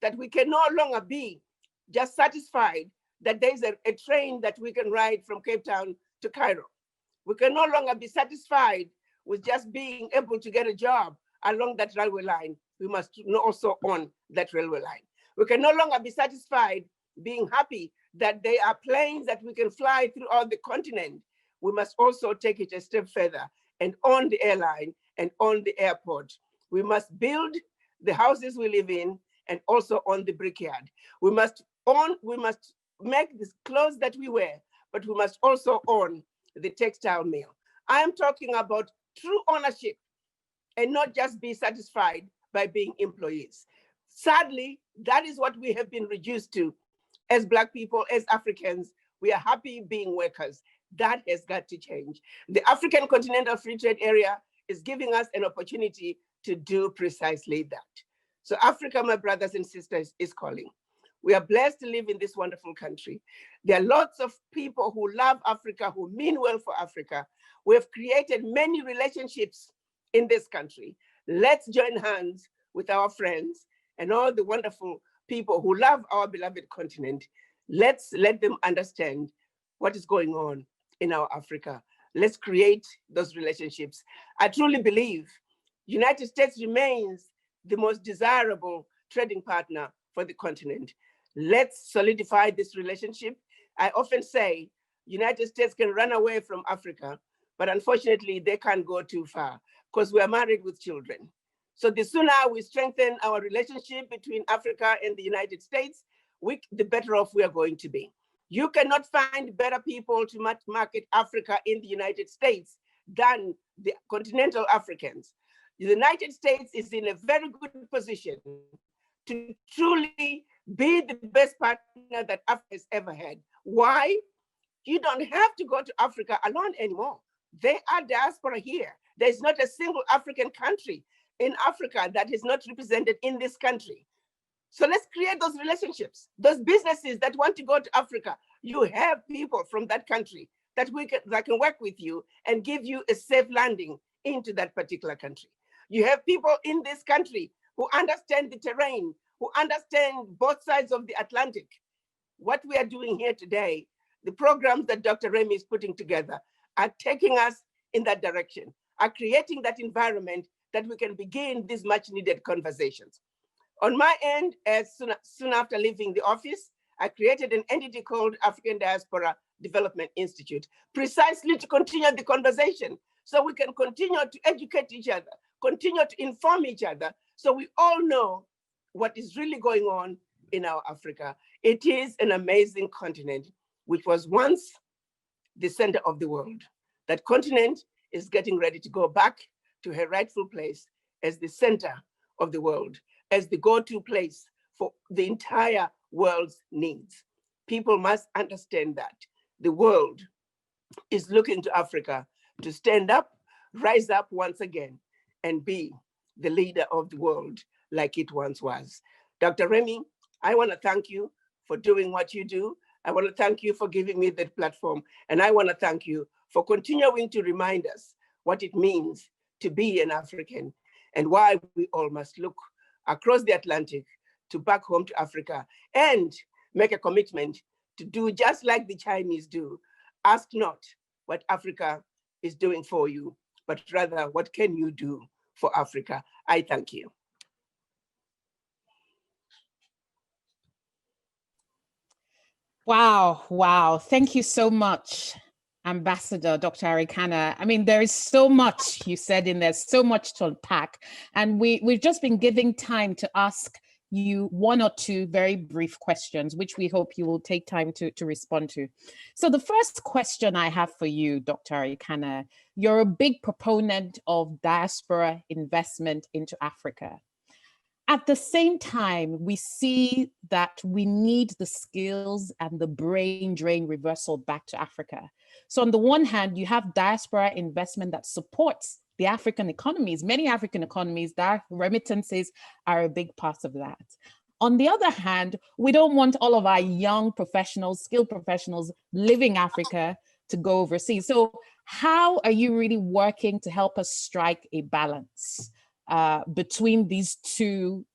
that we can no longer be just satisfied that there's a train that we can ride from Cape Town to Cairo. We can no longer be satisfied with just being able to get a job along that railway line. We must also own that railway line. We can no longer be satisfied being happy that there are planes that we can fly throughout the continent. We must also take it a step further and own the airline and own the airport. We must build the houses we live in and also own the brickyard. We must make the clothes that we wear, but we must also own the textile mill. I am talking about true ownership and not just be satisfied by being employees. Sadly, that is what we have been reduced to as Black people, as Africans. We are happy being workers. That has got to change. The African Continental Free Trade Area is giving us an opportunity to do precisely that. So Africa, my brothers and sisters, is calling. We are blessed to live in this wonderful country. There are lots of people who love Africa, who mean well for Africa. We have created many relationships in this country. Let's join hands with our friends and all the wonderful people who love our beloved continent. Let's let them understand what is going on in our Africa. Let's create those relationships. I truly believe United States remains the most desirable trading partner for the continent. Let's solidify this relationship. I often say United States can run away from Africa, but unfortunately they can't go too far because we are married with children. So the sooner we strengthen our relationship between Africa and the United States, the better off we are going to be. You cannot find better people to market Africa in the United States than the continental Africans. The United States is in a very good position to truly be the best partner that Africa has ever had. Why? You don't have to go to Africa alone anymore. There are diaspora here. There's not a single African country in Africa that is not represented in this country. So let's create those relationships. Those businesses that want to go to Africa, you have people from that country that can work with you and give you a safe landing into that particular country. You have people in this country who understand the terrain, who understand both sides of the Atlantic. What we are doing here today, the programs that Dr. Remi is putting together are taking us in that direction, are creating that environment that we can begin these much needed conversations. On my end, as soon after leaving the office, I created an entity called African Diaspora Development Institute, precisely to continue the conversation so we can continue to educate each other, continue to inform each other, so we all know what is really going on in our Africa. It is an amazing continent, which was once the center of the world. That continent is getting ready to go back to her rightful place as the center of the world, as the go-to place for the entire world's needs. People must understand that the world is looking to Africa to stand up, rise up once again, and be the leader of the world like it once was. Dr. Remi, I want to thank you for doing what you do. I want to thank you for giving me that platform. And I want to thank you for continuing to remind us what it means to be an African and why we all must look across the Atlantic to back home to Africa and make a commitment to do just like the Chinese do. Ask not what Africa is doing for you, but rather what can you do for Africa? I thank you. Wow, wow. Thank you so much, Ambassador Dr. Arikana. I mean, there is so much you said in there, so much to unpack. And we've just been giving time to ask you one or two very brief questions, which we hope you will take time to respond to. So the first question I have for you, Dr. Arikana, you're a big proponent of diaspora investment into Africa. At the same time, we see that we need the skills and the brain drain reversal back to Africa. So on the one hand, you have diaspora investment that supports the African economies. Many African economies, that remittances are a big part of that. On the other hand, we don't want all of our young professionals, skilled professionals living Africa to go overseas. So how are you really working to help us strike a balance between these two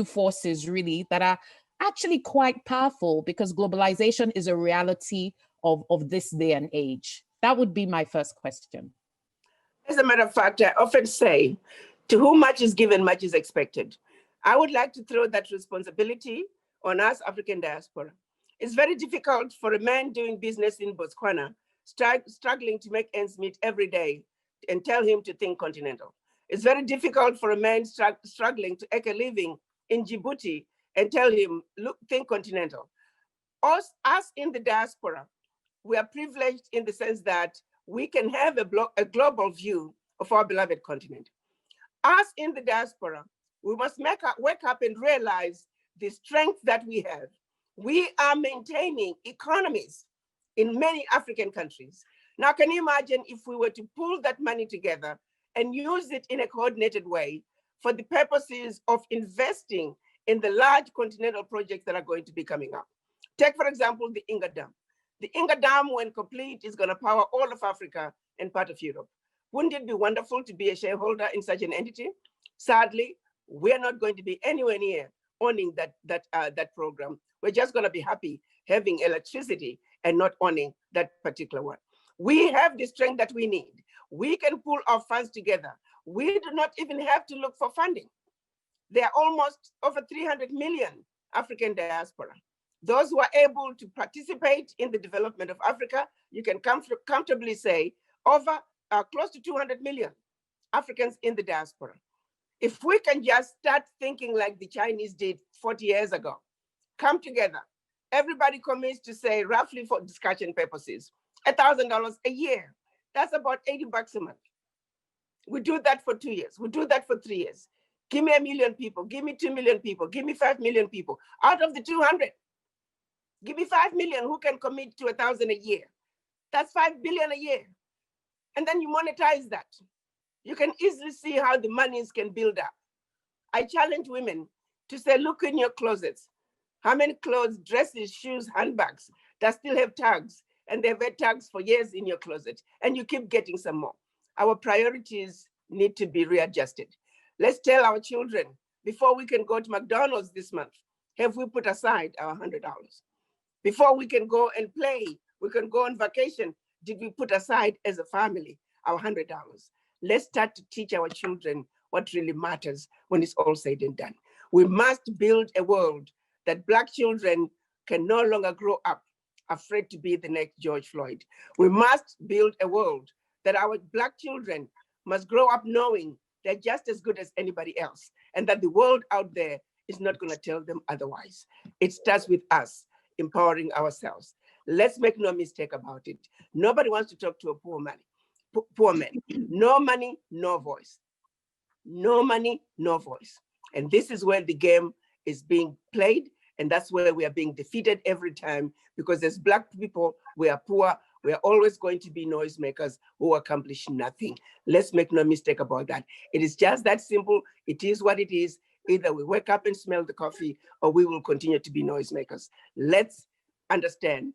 forces really that are actually quite powerful, because globalization is a reality of this day and age? That would be my first question. As a matter of fact, I often say, to whom much is given, much is expected. I would like to throw that responsibility on us African diaspora. It's very difficult for a man doing business in Botswana, struggling to make ends meet every day, and tell him to think continental. It's very difficult for a man struggling to make a living in Djibouti and tell him, look, think continental. Us in the diaspora, we are privileged in the sense that we can have a global view of our beloved continent. Us in the diaspora, we must wake up and realize the strength that we have. We are maintaining economies in many African countries. Now, can you imagine if we were to pull that money together and use it in a coordinated way for the purposes of investing in the large continental projects that are going to be coming up? Take, for example, the Inga Dam. The Inga Dam, when complete, is going to power all of Africa and part of Europe. Wouldn't it be wonderful to be a shareholder in such an entity? Sadly, we're not going to be anywhere near owning that program. We're just going to be happy having electricity and not owning that particular one. We have the strength that we need. We can pull our funds together. We do not even have to look for funding. There are almost over 300 million African diaspora. Those who are able to participate in the development of Africa, you can comfortably say over close to 200 million Africans in the diaspora. If we can just start thinking like the Chinese did 40 years ago, come together, everybody commits to say, roughly for discussion purposes, $1,000 a year. That's about $80 a month. We do that for 2 years. We do that for 3 years. Give me 1 million people, give me 2 million people, give me 5 million people. Out of the 200, give me 5 million who can commit to 1,000 a year. That's 5 billion a year. And then you monetize that. You can easily see how the monies can build up. I challenge women to say, look in your closets. How many clothes, dresses, shoes, handbags that still have tags, and they've had tags for years in your closet, and you keep getting some more. Our priorities need to be readjusted. Let's tell our children, before we can go to McDonald's this month, have we put aside our $100? Before we can go and play, we can go on vacation, did we put aside as a family our $100? Let's start to teach our children what really matters when it's all said and done. We must build a world that Black children can no longer grow up afraid to be the next George Floyd. We must build a world that our Black children must grow up knowing they're just as good as anybody else, and that the world out there is not going to tell them otherwise. It starts with us empowering ourselves. Let's make no mistake about it. Nobody wants to talk to a poor man. No money, no voice. No money, no voice. And this is where the game is being played, and that's where we are being defeated every time, because as Black people, we are poor. We are always going to be noisemakers who accomplish nothing. Let's make no mistake about that. It is just that simple. It is what it is. Either we wake up and smell the coffee, or we will continue to be noisemakers. Let's understand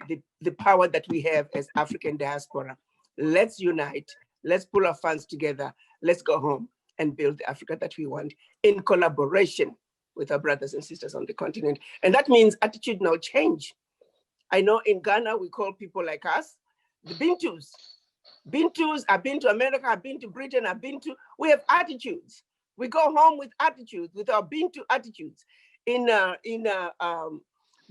the power that we have as African diaspora. Let's unite, let's pull our funds together, let's go home and build the Africa that we want in collaboration with our brothers and sisters on the continent. And that means attitudinal change. I know in Ghana, we call people like us the Bintus. Bintus, I've been to America, I've been to Britain, we have attitudes. We go home with attitudes, with our Bintu attitudes. In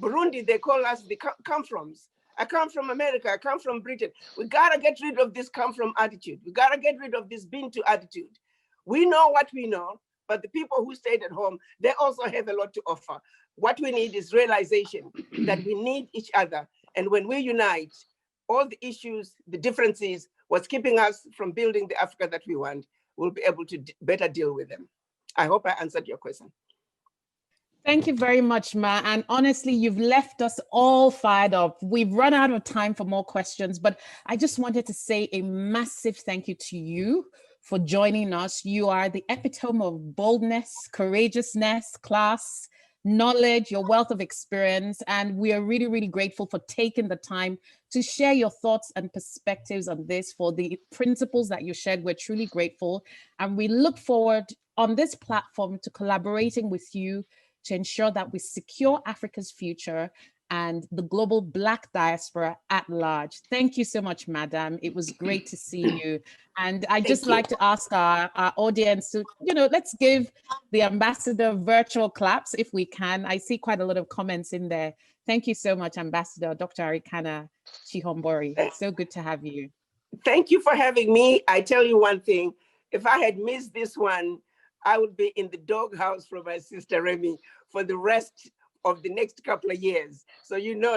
Burundi, they call us the come-froms. I come from America, I come from Britain. We gotta get rid of this come-from attitude. We gotta get rid of this Bintu attitude. We know what we know, but the people who stayed at home, they also have a lot to offer. What we need is realization that we need each other. And when we unite, all the issues, the differences, what's keeping us from building the Africa that we want, we'll be able to better deal with them. I hope I answered your question. Thank you very much, Ma. And honestly, you've left us all fired up. We've run out of time for more questions, but I just wanted to say a massive thank you to you for joining us. You are the epitome of boldness, courageousness, class, knowledge, your wealth of experience. And we are really, really grateful for taking the time to share your thoughts and perspectives on this, for the principles that you shared. We're truly grateful. And we look forward on this platform to collaborating with you to ensure that we secure Africa's future and the global Black diaspora at large. Thank you so much, Madam. It was great to see you. And I'd just like to ask our audience to, let's give the ambassador virtual claps if we can. I see quite a lot of comments in there. Thank you so much, Ambassador Dr. Arikana Chihombori. So good to have you. Thank you for having me. I tell you one thing, if I had missed this one, I would be in the doghouse from my sister Remi for the rest of the next couple of years. So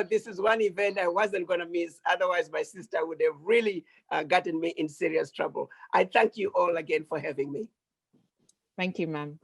this is one event I wasn't going to miss. Otherwise, my sister would have really gotten me in serious trouble. I thank you all again for having me. Thank you, ma'am.